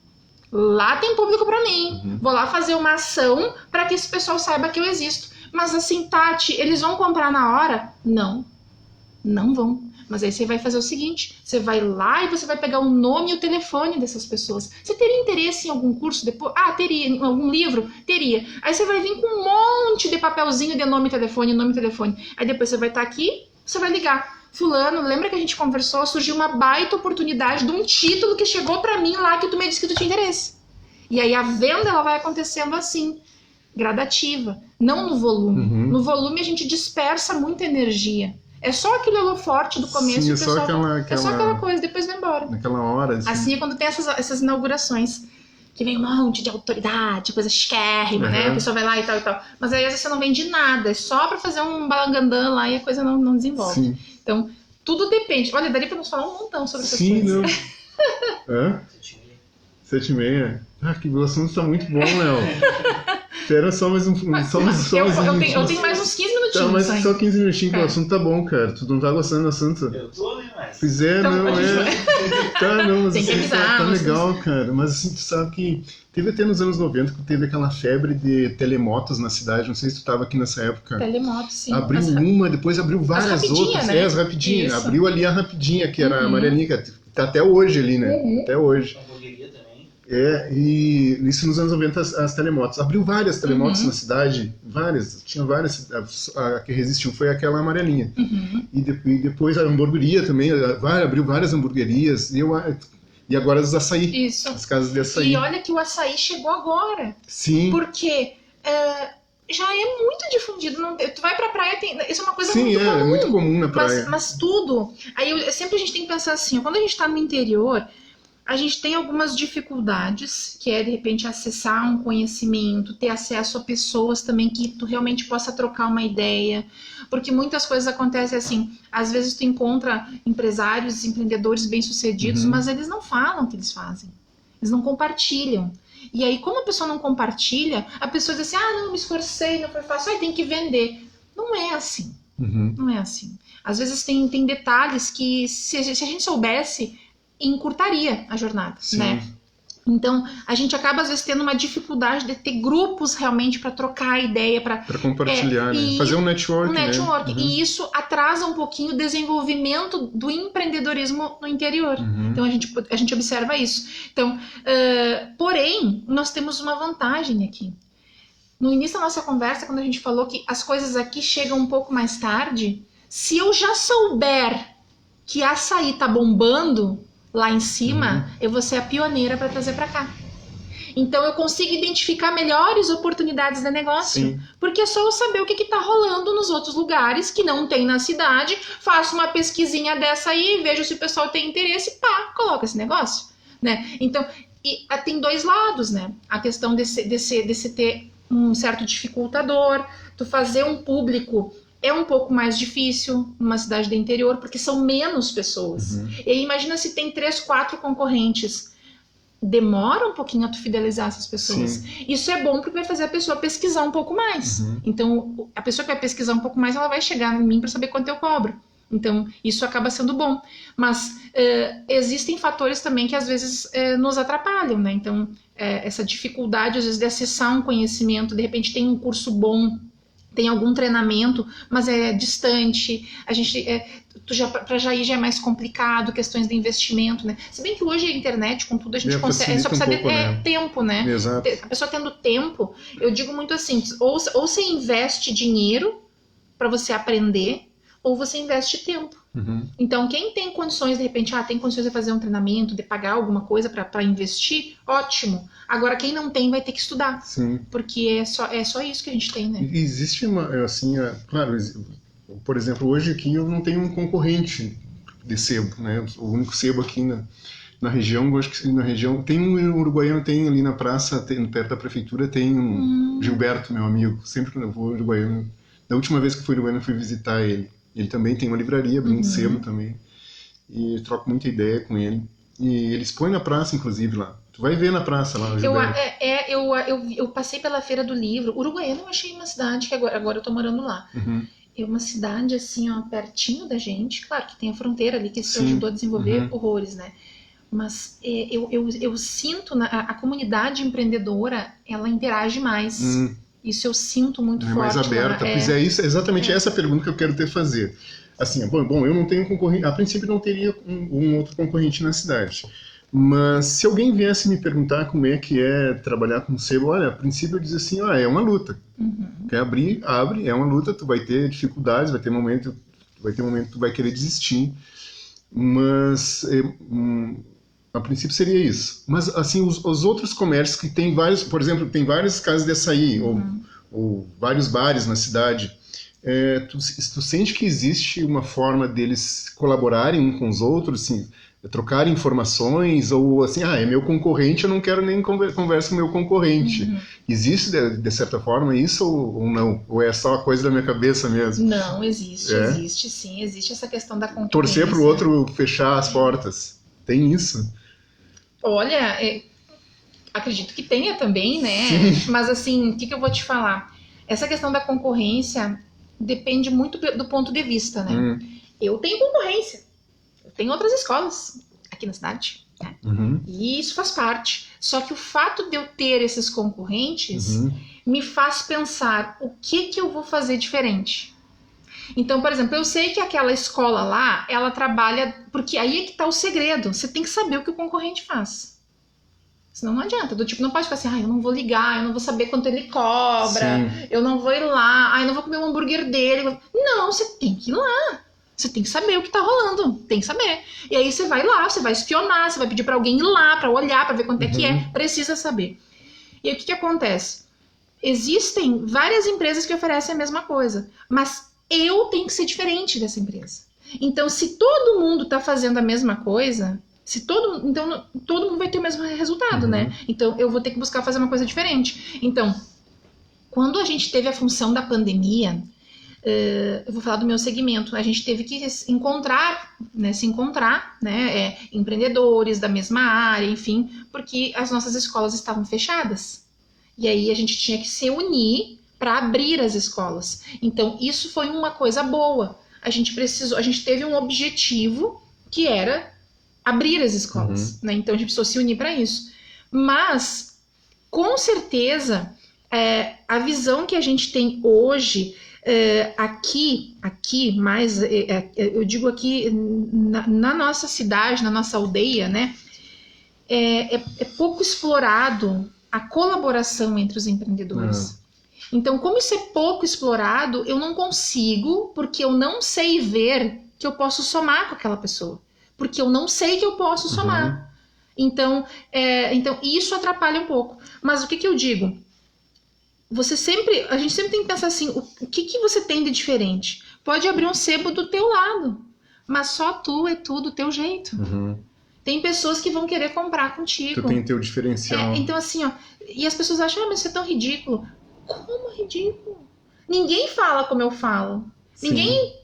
Speaker 2: Lá tem público para mim. Vou lá fazer uma ação para que esse pessoal saiba que eu existo. Mas assim, Tati, eles vão comprar na hora? Não. Não vão. Mas aí você vai fazer o seguinte, você vai lá e você vai pegar o nome e o telefone dessas pessoas. Você teria interesse em algum curso depois? Ah, teria. Em algum livro? Teria. Aí você vai vir com um monte de papelzinho de nome e telefone, nome e telefone. Aí depois você vai estar aqui, você vai ligar. Fulano, lembra que a gente conversou? Surgiu uma baita oportunidade de um título que chegou pra mim lá que tu me disse que tu tinha interesse. E aí a venda ela vai acontecendo assim, gradativa, não no volume. No volume a gente dispersa muita energia. É só aquele holoforte do começo.
Speaker 1: Sim,
Speaker 2: é só aquela coisa, depois vai embora.
Speaker 1: Naquela hora.
Speaker 2: Assim é quando tem essas inaugurações, que vem um monte de autoridade, coisa chiquérrima, né? A pessoa vai lá e tal e tal. Mas aí às vezes você não vende nada, é só pra fazer um balangandã lá e a coisa não desenvolve.
Speaker 1: Sim.
Speaker 2: Então, tudo depende. Olha, daria pra nos falar um montão sobre essas
Speaker 1: Sim,
Speaker 2: coisas.
Speaker 1: não. Hã? 7h30. Ah, que o assunto tá muito bom, Léo. Espera só mais um.
Speaker 2: Eu tenho mais uns 15 minutinhos.
Speaker 1: Tá, mas
Speaker 2: aí.
Speaker 1: só 15 minutinhos, que o assunto tá bom, cara. Tu não tá gostando do assunto?
Speaker 3: Eu tô, né, mas...
Speaker 1: Pois é,
Speaker 2: Então,
Speaker 1: não,
Speaker 2: a gente
Speaker 1: Tá, não, mas
Speaker 2: tem que
Speaker 1: assim,
Speaker 2: avisar,
Speaker 1: tá
Speaker 2: mas-
Speaker 1: legal, cara. Mas assim, tu sabe que teve até nos anos 90 que teve aquela febre de telemotos na cidade. Não sei se tu tava aqui nessa época.
Speaker 2: Telemoto, sim.
Speaker 1: Abriu uma, depois abriu várias
Speaker 2: rapidinha,
Speaker 1: outras.
Speaker 2: né?
Speaker 1: As rapidinhas.
Speaker 2: Isso.
Speaker 1: Abriu ali a rapidinha, que era a amarelinha, que tá até hoje ali, né? Até hoje.
Speaker 3: Hamburgueria também.
Speaker 1: E isso nos anos 90 as telemotos. Abriu várias telemotos na cidade, várias. Tinha várias. A que resistiu foi aquela amarelinha. E depois a hamburgueria também, abriu várias hamburguerias. E agora as açaí.
Speaker 2: Isso.
Speaker 1: As casas de açaí.
Speaker 2: E olha que o açaí chegou agora.
Speaker 1: Sim.
Speaker 2: Porque já é muito difundido. Tu vai pra praia, isso é uma coisa
Speaker 1: Sim,
Speaker 2: muito comum.
Speaker 1: é muito comum na praia.
Speaker 2: Mas tudo. Aí sempre a gente tem que pensar assim, quando a gente tá no interior, a gente tem algumas dificuldades, que é de repente acessar um conhecimento, ter acesso a pessoas também que tu realmente possa trocar uma ideia, porque muitas coisas acontecem assim, às vezes tu encontra empresários, empreendedores bem-sucedidos, mas eles não falam o que eles fazem, eles não compartilham. E aí, como a pessoa não compartilha, a pessoa diz assim, não me esforcei, não foi fácil, tem que vender. Não é assim, não é assim. Às vezes tem detalhes que se a gente soubesse, encurtaria a jornada,
Speaker 1: Sim.
Speaker 2: né? Então, a gente acaba às vezes tendo uma dificuldade de ter grupos realmente para trocar ideia, para
Speaker 1: compartilhar, né? Fazer um network,
Speaker 2: né?
Speaker 1: Uhum.
Speaker 2: E isso atrasa um pouquinho o desenvolvimento do empreendedorismo no interior. Então, a gente observa isso. Então, porém, nós temos uma vantagem aqui. No início da nossa conversa, quando a gente falou que as coisas aqui chegam um pouco mais tarde, se eu já souber que açaí tá bombando lá em cima, eu vou ser a pioneira para trazer para cá. Então eu consigo identificar melhores oportunidades de negócio.
Speaker 1: Sim.
Speaker 2: Porque é só eu saber o que tá rolando nos outros lugares que não tem na cidade, faço uma pesquisinha dessa aí, vejo se o pessoal tem interesse, coloca esse negócio, né? Então, tem dois lados, né? A questão desse ter um certo dificultador, tu fazer um público é um pouco mais difícil numa cidade do interior, porque são menos pessoas. E aí imagina se tem 3, 4 concorrentes. Demora um pouquinho a tu fidelizar essas pessoas.
Speaker 1: Sim.
Speaker 2: Isso é bom porque vai fazer a pessoa pesquisar um pouco mais. Então, a pessoa que vai pesquisar um pouco mais, ela vai chegar em mim para saber quanto eu cobro. Então, isso acaba sendo bom. Mas existem fatores também que às vezes nos atrapalham, né? Então, essa dificuldade, às vezes, de acessar um conhecimento, de repente tem um curso bom, tem algum treinamento, mas é distante, a gente para já ir já é mais complicado, questões de investimento, né? Se bem que hoje a internet, com tudo, a gente consegue, só precisa de tempo, né?
Speaker 1: Exato.
Speaker 2: A pessoa tendo tempo, eu digo muito assim, ou você investe dinheiro para você aprender, ou você investe tempo. Então, quem tem condições, de repente, tem condições de fazer um treinamento, de pagar alguma coisa para investir, ótimo. Agora, quem não tem, vai ter que estudar.
Speaker 1: Sim.
Speaker 2: Porque é só isso que a gente tem, né?
Speaker 1: Existe claro, por exemplo, hoje aqui eu não tenho um concorrente de sebo, né? O único sebo aqui Na região, eu acho que na região... Tem um uruguaiano, tem ali na praça, perto da prefeitura, tem um Gilberto, meu amigo. Sempre quando eu vou ao Uruguaiano... Da última vez que fui no Uruguaiano, eu fui visitar ele. Ele também tem uma livraria, abriu um sebo também. E troco muita ideia com ele. E ele expõe na praça, inclusive, lá. Tu vai ver na praça lá, o Gilberto.
Speaker 2: Eu passei pela Feira do Livro. Uruguaiana eu achei uma cidade que agora eu tô morando lá. É uma cidade, assim, ó, pertinho da gente. Claro que tem a fronteira ali, que isso ajudou a desenvolver horrores, né? Mas eu sinto, a comunidade empreendedora, ela interage mais. Isso eu sinto muito forte.
Speaker 1: É mais aberta. Pois é exatamente essa pergunta que eu quero te fazer. Assim, bom, eu não tenho concorrente, a princípio não teria um outro concorrente na cidade. Mas se alguém viesse me perguntar como é que é trabalhar com sebo, olha, a princípio eu dizia assim, é uma luta. Quer abrir, abre, é uma luta, tu vai ter dificuldades, vai ter momento que tu vai querer desistir. Mas a princípio seria isso. Mas assim, os outros comércios que tem vários, por exemplo, tem várias casas de açaí ou vários bares na cidade. Tu sente que existe uma forma deles colaborarem uns com os outros, assim, trocarem informações, ou assim, é meu concorrente, eu não quero nem conversa com meu concorrente. Existe, de certa forma, isso ou não? Ou é só uma coisa da minha cabeça mesmo?
Speaker 2: Não, existe sim, existe essa questão da concorrência.
Speaker 1: Torcer para o outro fechar as portas. Tem isso?
Speaker 2: Olha, acredito que tenha também, né? Mas assim, o que eu vou te falar? Essa questão da concorrência depende muito do ponto de vista, né? Eu tenho concorrência. Tem outras escolas aqui na cidade, né? E isso faz parte. Só que o fato de eu ter esses concorrentes me faz pensar o que eu vou fazer diferente. Então, por exemplo, eu sei que aquela escola lá, ela trabalha... Porque aí é que tá o segredo. Você tem que saber o que o concorrente faz. Senão não adianta. Do tipo, não pode ficar assim, eu não vou ligar, eu não vou saber quanto ele cobra, eu não vou ir lá, eu não vou comer o hambúrguer dele. Não, você tem que ir lá. Você tem que saber o que tá rolando, tem que saber. E aí você vai lá, você vai espionar, você vai pedir pra alguém ir lá, pra olhar, pra ver quanto é que é. Precisa saber. E aí o que acontece? Existem várias empresas que oferecem a mesma coisa, mas eu tenho que ser diferente dessa empresa. Então, se todo mundo tá fazendo a mesma coisa, então todo mundo vai ter o mesmo resultado, né? Então, eu vou ter que buscar fazer uma coisa diferente. Então, quando a gente teve a função da pandemia... eu vou falar do meu segmento, a gente teve que se encontrar, né, empreendedores da mesma área, enfim, porque as nossas escolas estavam fechadas. E aí a gente tinha que se unir para abrir as escolas. Então isso foi uma coisa boa. A gente teve um objetivo que era abrir as escolas, né? Então a gente precisou se unir para isso. Mas, com certeza, a visão que a gente tem hoje... aqui, mas eu digo aqui na nossa cidade, na nossa aldeia, né, é pouco explorado a colaboração entre os empreendedores. Então, como isso é pouco explorado, eu não consigo, porque eu não sei ver que eu posso somar com aquela pessoa, porque eu não sei que eu posso somar. Então isso atrapalha um pouco. Mas o que eu digo? A gente sempre tem que pensar assim, o que você tem de diferente? Pode abrir um sebo do teu lado, mas só tu é tu do teu jeito. Tem pessoas que vão querer comprar contigo.
Speaker 1: Tu tem teu diferencial.
Speaker 2: Então assim, e as pessoas acham, mas isso é tão ridículo. Como ridículo? Ninguém fala como eu falo. Sim. Ninguém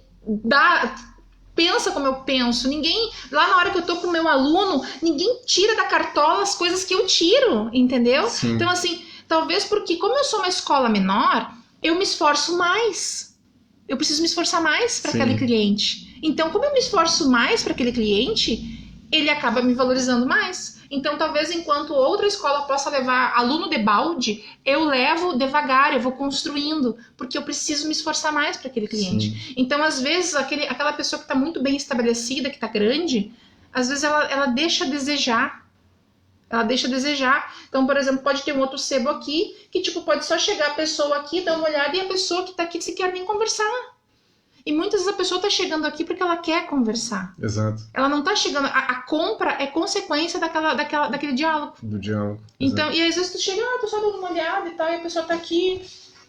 Speaker 2: pensa como eu penso. Ninguém, lá na hora que eu tô com o meu aluno, ninguém tira da cartola as coisas que eu tiro, entendeu? Sim. Então assim... Talvez porque, como eu sou uma escola menor, eu me esforço mais. Eu preciso me esforçar mais para aquele cliente. Então, como eu me esforço mais para aquele cliente, ele acaba me valorizando mais. Então, talvez enquanto outra escola possa levar aluno de balde, eu levo devagar, eu vou construindo, porque eu preciso me esforçar mais para aquele cliente. Sim. Então, às vezes, aquela pessoa que está muito bem estabelecida, que está grande, às vezes ela deixa a desejar. Ela deixa a desejar. Então, por exemplo, pode ter um outro sebo aqui, que tipo, pode só chegar a pessoa aqui, dar uma olhada, e a pessoa que tá aqui se quer nem conversar. E muitas vezes a pessoa tá chegando aqui porque ela quer conversar.
Speaker 1: Exato.
Speaker 2: Ela não tá chegando... A compra é consequência daquele diálogo.
Speaker 1: Do diálogo.
Speaker 2: Então, e às vezes tu chega, a pessoa dá uma olhada e tal, e a pessoa tá aqui,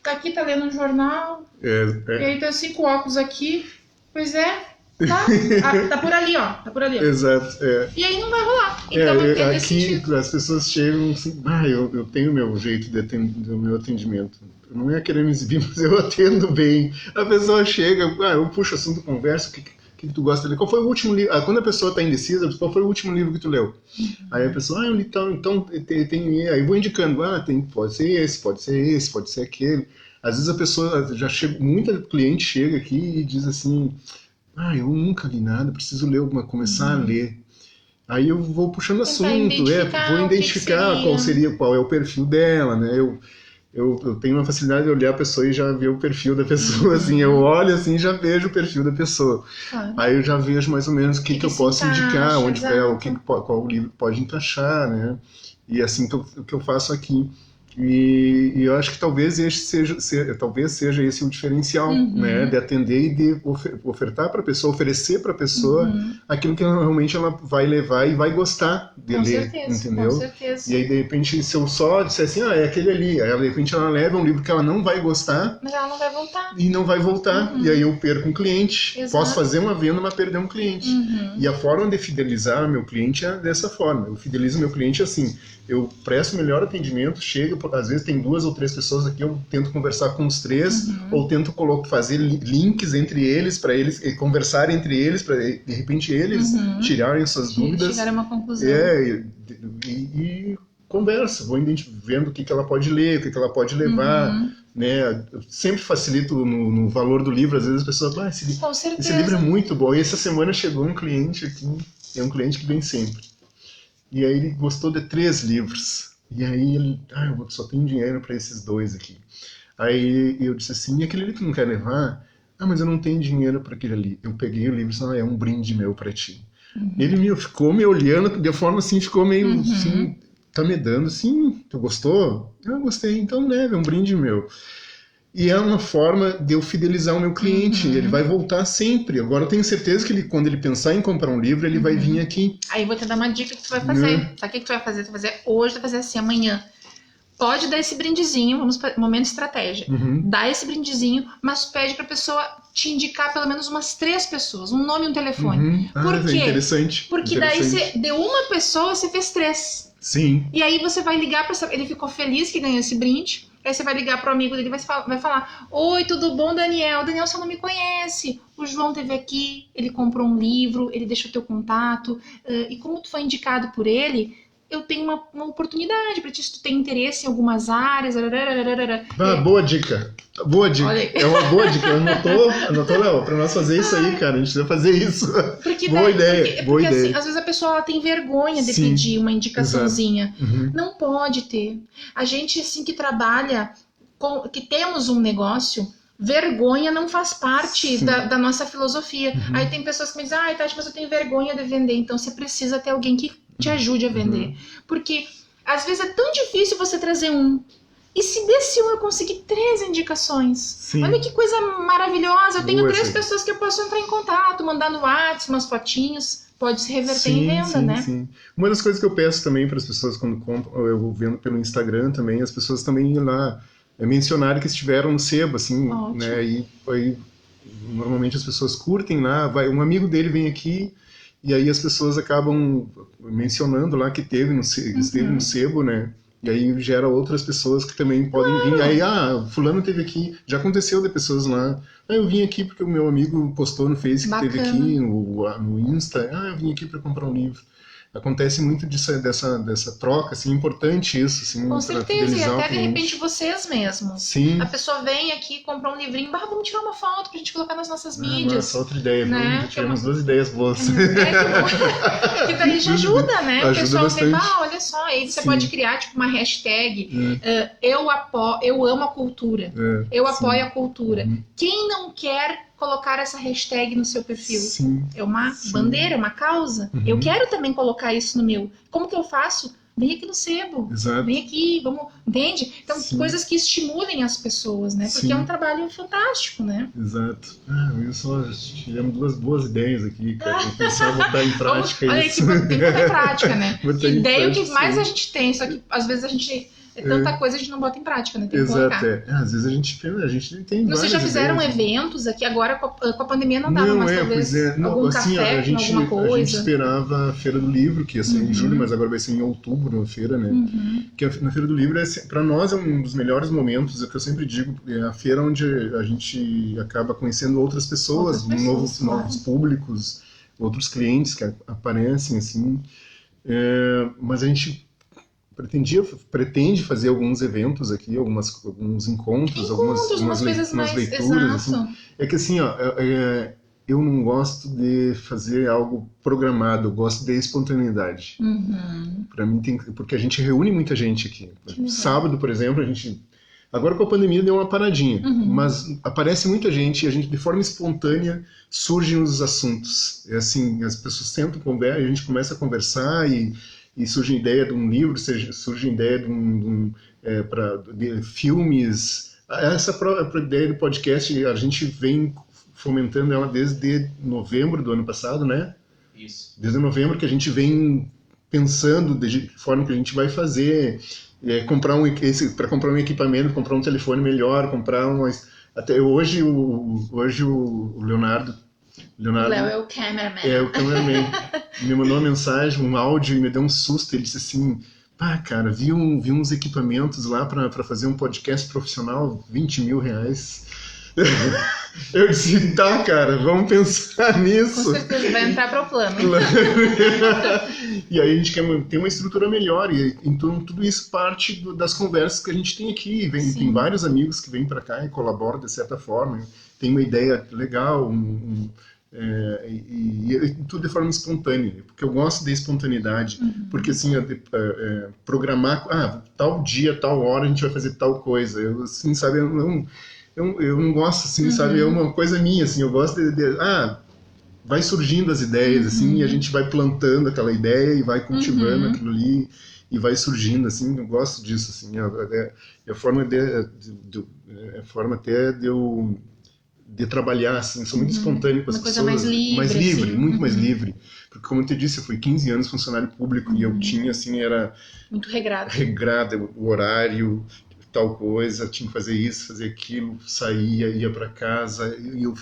Speaker 2: tá lendo um jornal. E aí tá assim com óculos aqui. Pois é. Tá por ali, ó. Tá por ali, ó.
Speaker 1: Exato,
Speaker 2: E aí não vai rolar. Então, é nesse
Speaker 1: aqui
Speaker 2: sentido.
Speaker 1: as pessoas chegam assim, eu tenho o meu jeito do meu atendimento. Não é querer me exibir, mas eu atendo bem. A pessoa chega, eu puxo assunto, converso, o que tu gosta de ler? Qual foi o último livro? Quando a pessoa está indecisa, qual foi o último livro que tu leu? Aí a pessoa, eu li tal, então tem, aí vou indicando, pode ser esse, pode ser aquele. Às vezes a pessoa já chega, muita cliente chega aqui e diz assim, eu nunca li nada, preciso ler começar a ler. Aí eu vou puxando assunto, vou identificar qual é o perfil dela, né? Eu tenho uma facilidade de olhar a pessoa e já ver o perfil da pessoa, assim, eu olho assim e já vejo o perfil da pessoa.
Speaker 2: Claro.
Speaker 1: Aí eu já vejo mais ou menos o que eu posso indicar,
Speaker 2: exato.
Speaker 1: qual livro pode encaixar, né? E assim o que eu faço aqui. E eu acho que talvez seja esse o diferencial, né? De atender e de ofertar para a pessoa, oferecer para a pessoa aquilo que realmente ela vai levar e vai gostar de ler, entendeu?
Speaker 2: Com certeza.
Speaker 1: E aí, de repente, se eu só disser assim, é aquele ali, aí de repente ela leva um livro que ela não vai gostar.
Speaker 2: Mas ela não vai voltar.
Speaker 1: E não vai voltar. E aí eu perco um cliente.
Speaker 2: Exato.
Speaker 1: Posso fazer uma venda, mas perder um cliente. E a forma de fidelizar meu cliente é dessa forma. Eu fidelizo meu cliente assim. Eu presto o melhor atendimento, chego, às vezes tem 2 ou 3 pessoas aqui, eu tento conversar com os 3, ou tento fazer links entre eles, para eles conversarem entre eles, para de repente eles tirarem suas dúvidas.
Speaker 2: Chegarem a uma conclusão.
Speaker 1: E conversa, vou vendo o que ela pode ler, o que ela pode levar, né? Eu sempre facilito no valor do livro, às vezes as pessoas falam, esse livro é muito bom. E essa semana chegou um cliente aqui, é um cliente que vem sempre. E aí ele gostou de 3 livros. E aí ele, eu só tenho dinheiro para esses 2 aqui. Aí eu disse assim, e aquele ali tu não quer levar? Mas eu não tenho dinheiro para aquele ali. Eu peguei o livro e disse, é um brinde meu para ti. Ele ficou me olhando de forma assim, ficou meio assim, tá me dando assim, tu gostou? Eu gostei, então leve, é um brinde meu. E é uma forma de eu fidelizar o meu cliente, ele vai voltar sempre. Agora eu tenho certeza que quando ele pensar em comprar um livro, ele vai vir aqui.
Speaker 2: Aí eu vou te dar uma dica que tu vai fazer. Sabe o que tu vai fazer? Tu vai fazer hoje, tu vai fazer assim, amanhã. Pode dar esse brindezinho, vamos para o momento de estratégia. Dá esse brindezinho, mas pede pra pessoa te indicar pelo menos umas 3 pessoas, um nome e um telefone. Por quê?
Speaker 1: Interessante.
Speaker 2: Porque daí de uma pessoa você fez 3.
Speaker 1: Sim.
Speaker 2: E aí você vai ligar pra ele ficou feliz que ganhou esse brinde. Aí você vai ligar pro amigo dele e vai falar: oi, tudo bom, Daniel? Daniel, você não me conhece. O João esteve aqui, ele comprou um livro, ele deixou teu contato. E como tu foi indicado por ele, eu tenho uma oportunidade para ti, se tu tem interesse em algumas áreas.
Speaker 1: Boa dica. Boa dica. É uma boa dica. Anotou, Léo? Pra nós fazer isso aí, cara. A gente precisa fazer isso. Boa ideia. Boa ideia.
Speaker 2: Assim, às vezes a pessoa ela tem vergonha de pedir uma indicaçãozinha. Não pode ter. A gente, assim, que trabalha, que temos um negócio, vergonha não faz parte da nossa filosofia. Aí tem pessoas que me dizem, Tati, mas eu tenho vergonha de vender. Então você precisa ter alguém que te ajude a vender. Porque às vezes é tão difícil você trazer um. E se desse eu conseguir 3 indicações? Sim. Olha que coisa maravilhosa. Eu tenho 3 pessoas que eu posso entrar em contato, mandar no WhatsApp, umas fotinhos. Pode se reverter em venda, né? Sim.
Speaker 1: Uma das coisas que eu peço também para as pessoas quando compram, eu vendo pelo Instagram também, as pessoas também lá mencionarem que estiveram no sebo, assim, né? E aí, normalmente as pessoas curtem lá, um amigo dele vem aqui, e aí as pessoas acabam mencionando lá que esteve no sebo, né? E aí gera outras pessoas que também podem vir. Aí, fulano esteve aqui. Já aconteceu de pessoas lá. Eu vim aqui porque o meu amigo postou no Facebook, esteve aqui, no Insta. Eu vim aqui para comprar um livro. Acontece muito dessa troca, assim, importante isso, assim,
Speaker 2: com certeza, e até de repente vocês mesmos.
Speaker 1: Sim.
Speaker 2: A pessoa vem aqui, compra um livrinho, vamos tirar uma foto pra gente colocar nas nossas mídias.
Speaker 1: Nossa, outra ideia, né? Tivemos 2 ideias boas.
Speaker 2: Que daí já ajuda, né?
Speaker 1: Ajuda
Speaker 2: o pessoal
Speaker 1: bastante.
Speaker 2: Vê, olha só, aí você pode criar tipo uma hashtag, eu amo a cultura, eu apoio a cultura. Quem não quer colocar essa hashtag no seu perfil? É uma bandeira, é uma causa. Eu quero também colocar isso no meu. Como que eu faço? Vem aqui no sebo.
Speaker 1: Exato.
Speaker 2: Vem aqui, vamos... Entende? Então, coisas que estimulem as pessoas, né? Porque é um trabalho fantástico, né?
Speaker 1: Exato. Tivemos 2 boas ideias aqui, cara. Vou pensar em botar em prática
Speaker 2: Olha,
Speaker 1: isso.
Speaker 2: Olha, tem que botar em prática, né?
Speaker 1: Que
Speaker 2: ideia é o que mais a gente tem, só que às vezes a gente É tanta coisa a gente não bota em prática, né? Tem que
Speaker 1: Exato,
Speaker 2: colocar.
Speaker 1: às vezes a gente tem
Speaker 2: Vocês
Speaker 1: várias
Speaker 2: já fizeram
Speaker 1: ideias, né?
Speaker 2: eventos aqui agora com a pandemia não dava, mas talvez
Speaker 1: pois é. Não,
Speaker 2: algum
Speaker 1: assim, ó,
Speaker 2: café
Speaker 1: a gente,
Speaker 2: com alguma
Speaker 1: a gente
Speaker 2: coisa.
Speaker 1: esperava a Feira do Livro, que ia ser em julho, mas agora vai ser em outubro a feira, né? Que na Feira do Livro, para nós, é um dos melhores momentos, é o que eu sempre digo, é a feira onde a gente acaba conhecendo outras pessoas, novos públicos, outros clientes que aparecem, assim. Mas a gente pretende fazer alguns eventos aqui, alguns encontros, algumas
Speaker 2: coisas mais
Speaker 1: leituras. Assim.
Speaker 2: exato.
Speaker 1: É que assim, ó, eu não gosto de fazer algo programado, eu gosto de espontaneidade. Para mim porque a gente reúne muita gente aqui. Sábado, por exemplo, agora com a pandemia deu uma paradinha, mas aparece muita gente e a gente, de forma espontânea, surgem os assuntos. É assim, as pessoas sentam, conversam, a gente começa a conversar e surge a ideia de um livro, surge a ideia de filmes. Essa própria ideia do podcast, a gente vem fomentando ela desde novembro do ano passado, né?
Speaker 3: Isso.
Speaker 1: Desde novembro que a gente vem pensando de forma que a gente vai fazer, para comprar um equipamento, comprar um telefone melhor, até hoje o Leonardo.
Speaker 2: O Léo é o cameraman.
Speaker 1: É, o cameraman. Me mandou uma mensagem, um áudio e me deu um susto. Ele disse assim, cara, vi uns equipamentos lá para fazer um podcast profissional, R$20 mil. Eu disse, tá, cara, vamos pensar nisso.
Speaker 2: Com certeza, vai entrar para o plano.
Speaker 1: E aí a gente quer ter uma estrutura melhor. E então tudo isso parte das conversas que a gente tem aqui. Tem vários amigos que vêm para cá e colaboram de certa forma. Tem uma ideia legal, e tudo de forma espontânea, porque eu gosto da espontaneidade, porque assim, programar, tal dia, tal hora a gente vai fazer tal coisa, eu assim, sabe, eu não gosto assim, sabe, é uma coisa minha, assim, eu gosto vai surgindo as ideias, assim, e a gente vai plantando aquela ideia e vai cultivando aquilo ali, e vai surgindo, assim, eu gosto disso, assim, a forma até de eu trabalhar, assim, sou muito espontâneo com as pessoas.
Speaker 2: Uma coisa mais livre, assim.
Speaker 1: Muito mais livre. Porque, como eu te disse, eu fui 15 anos funcionário público e eu tinha, assim, era...
Speaker 2: Muito regrado.
Speaker 1: O horário, tal coisa, tinha que fazer isso, fazer aquilo, saía, ia para casa, e eu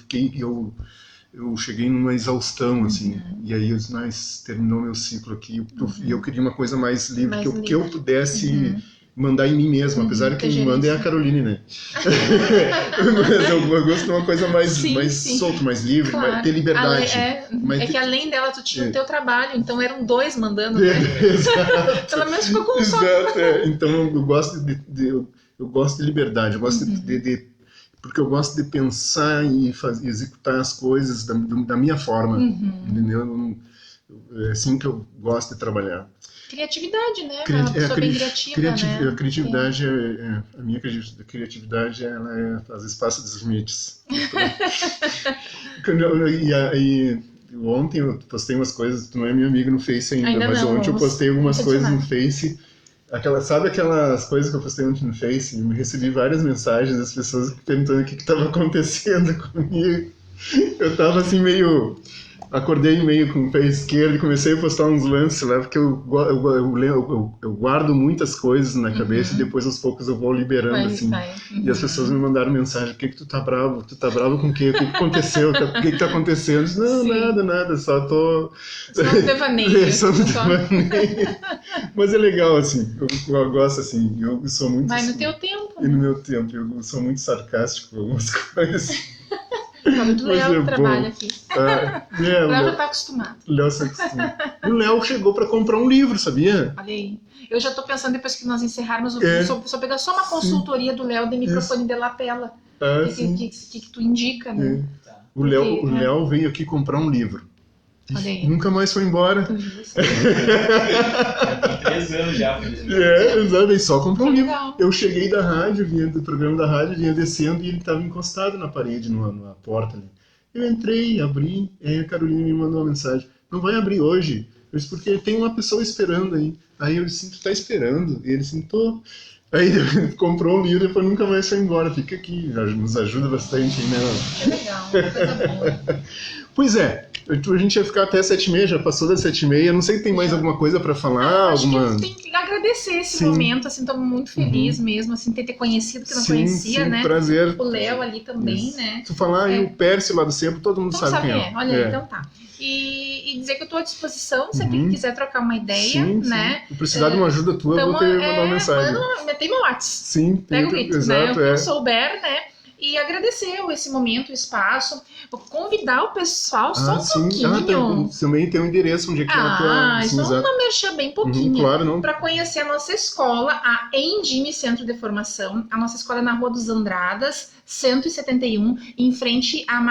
Speaker 1: cheguei numa exaustão, assim, e aí eu disse, terminou meu ciclo aqui, e eu queria uma coisa mais livre, que eu pudesse... mandar em mim mesmo, apesar que quem manda é a Caroline, né? Mas eu gosto de uma coisa mais solta, mais livre,
Speaker 2: claro.
Speaker 1: Ter liberdade.
Speaker 2: Que além dela tu tinha o teu trabalho, então eram dois mandando, né?
Speaker 1: Exato.
Speaker 2: Pelo menos ficou com um só.
Speaker 1: Exato, Então eu gosto eu gosto de liberdade, eu gosto porque eu gosto de pensar e executar as coisas da minha forma, entendeu? É assim que eu gosto de trabalhar.
Speaker 2: Criatividade, né? Uma pessoa bem criativa, né?
Speaker 1: A criatividade, a minha criatividade, ela faz espaço dos limites. E ontem eu postei umas coisas, tu não é minha amiga no Face ainda mas ontem eu postei algumas coisas no Face. Sabe aquelas coisas que eu postei ontem no Face? Eu recebi várias mensagens das pessoas perguntando o que estava acontecendo comigo. Eu tava assim acordei meio com o pé esquerdo e comecei a postar uns lances lá, porque eu guardo muitas coisas na cabeça e depois aos poucos eu vou liberando, assim. E as pessoas me mandaram mensagem, o que tu tá bravo? Tu tá bravo com o quê? O que aconteceu? O que tá acontecendo? Eu disse, não, nada, só tô...
Speaker 2: Só um devaneio.
Speaker 1: Só um devaneio. Mas é legal, assim, eu gosto, assim, eu sou muito...
Speaker 2: Vai
Speaker 1: assim,
Speaker 2: no teu tempo.
Speaker 1: E no meu tempo, eu sou muito sarcástico com algumas coisas.
Speaker 2: O Léo trabalha aqui. O Léo já tá acostumado.
Speaker 1: O Léo se acostuma. O Léo chegou para comprar um livro, sabia?
Speaker 2: Olha aí. Eu já tô pensando, depois que nós encerrarmos o vídeo, só pegar só uma consultoria do Léo de microfone de lapela. O que tu indica, né?
Speaker 1: O Léo veio aqui comprar um livro.
Speaker 2: Olha aí.
Speaker 1: Nunca mais foi embora.
Speaker 3: Tem 3 anos já.
Speaker 1: Exato, ele só comprou um livro.
Speaker 2: Legal.
Speaker 1: Eu cheguei da rádio, vinha do programa da rádio, vinha descendo e ele estava encostado na parede, numa porta ali. Eu entrei, abri, e aí a Carolina me mandou uma mensagem. Não vai abrir hoje. Eu disse, porque tem uma pessoa esperando aí. Aí eu disse, tu tá esperando? E ele disse, tô. Aí ele comprou o livro e depois nunca mais foi embora. Fica aqui, nos ajuda bastante, né?
Speaker 2: É legal, uma coisa boa.
Speaker 1: Pois é. A gente ia ficar até 7h30, já passou das 7h30. Não sei se tem mais alguma coisa para falar.
Speaker 2: Acho que tem que agradecer esse momento, assim, tô muito feliz mesmo, assim, ter conhecido, que não conhecia, né?
Speaker 1: Prazer.
Speaker 2: O Léo ali também, né?
Speaker 1: Se tu falar e o Pércio lá do Centro, todo mundo sabe quem é.
Speaker 2: Olha, então tá. E dizer que eu tô à disposição, sempre que quiser trocar uma ideia, né?
Speaker 1: Se precisar de uma ajuda tua, eu vou ter mandar uma mensagem.
Speaker 2: Tem meu WhatsApp.
Speaker 1: Sim,
Speaker 2: pega o ritmo,
Speaker 1: exato,
Speaker 2: né? O que eu souber, né? E agradecer esse momento, o espaço, convidar o pessoal só um pouquinho.
Speaker 1: Também tem um endereço onde é que
Speaker 2: só uma merchan bem pouquinho.
Speaker 1: Claro, não.
Speaker 2: Para conhecer a nossa escola, a Endime Centro de Formação. A nossa escola é na Rua dos Andradas, 171, em frente à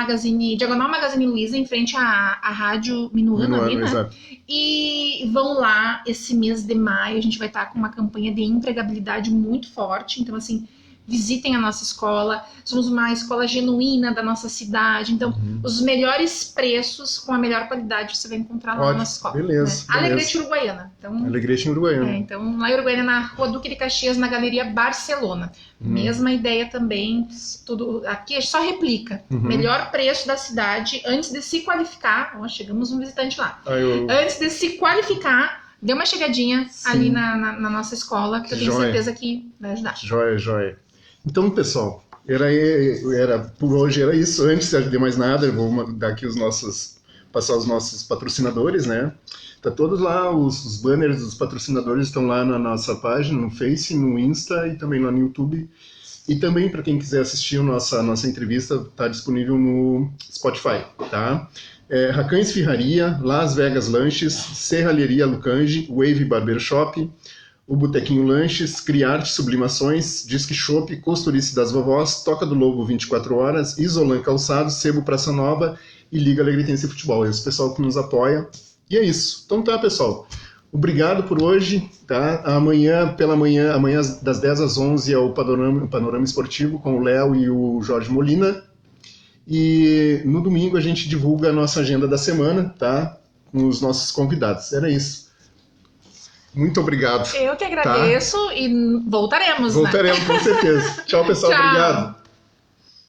Speaker 2: Diagonal Magazine Luiza, em frente à Rádio Minuano ali, né?
Speaker 1: Exato.
Speaker 2: E vão lá esse mês de maio, a gente vai estar com uma campanha de empregabilidade muito forte, então assim, visitem a nossa escola, somos uma escola genuína da nossa cidade, então os melhores preços com a melhor qualidade você vai encontrar lá na nossa escola.
Speaker 1: Beleza.
Speaker 2: Né? Alegrete Uruguaiana.
Speaker 1: Alegrete Uruguaiana.
Speaker 2: Então lá em Uruguaiana, na Rua Duque de Caxias, na Galeria Barcelona. Mesma ideia também, tudo aqui a gente só replica. Melhor preço da cidade antes de se qualificar. Chegamos um visitante lá. Antes de se qualificar, dê uma chegadinha ali na nossa escola, que eu tenho certeza que vai ajudar.
Speaker 1: Joia. Então, pessoal, por hoje era isso. Antes de mais nada, eu vou dar aqui passar os nossos patrocinadores, né? Tá todos lá, os banners dos patrocinadores estão lá na nossa página, no Face, no Insta e também lá no YouTube. E também, para quem quiser assistir a nossa entrevista, está disponível no Spotify, tá? Racães Ferraria, Las Vegas Lanches, Serralheria Lucange, Wave Barbershop, o Botequinho Lanches, Criarte Sublimações, Disque Shop, Costurice das Vovós, Toca do Lobo 24 Horas, Isolan Calçados, Sebo Praça Nova e Liga Alegretense Futebol. Esse pessoal que nos apoia. E é isso. Então tá, pessoal. Obrigado por hoje. Tá? Amanhã das 10 às 11 é o Panorama Esportivo com o Léo e o Jorge Molina. E no domingo a gente divulga a nossa agenda da semana, tá? Com os nossos convidados. Era isso. Muito obrigado.
Speaker 2: Eu que agradeço, tá? E voltaremos,
Speaker 1: com certeza. Tchau, pessoal.
Speaker 2: Tchau.
Speaker 1: Obrigado.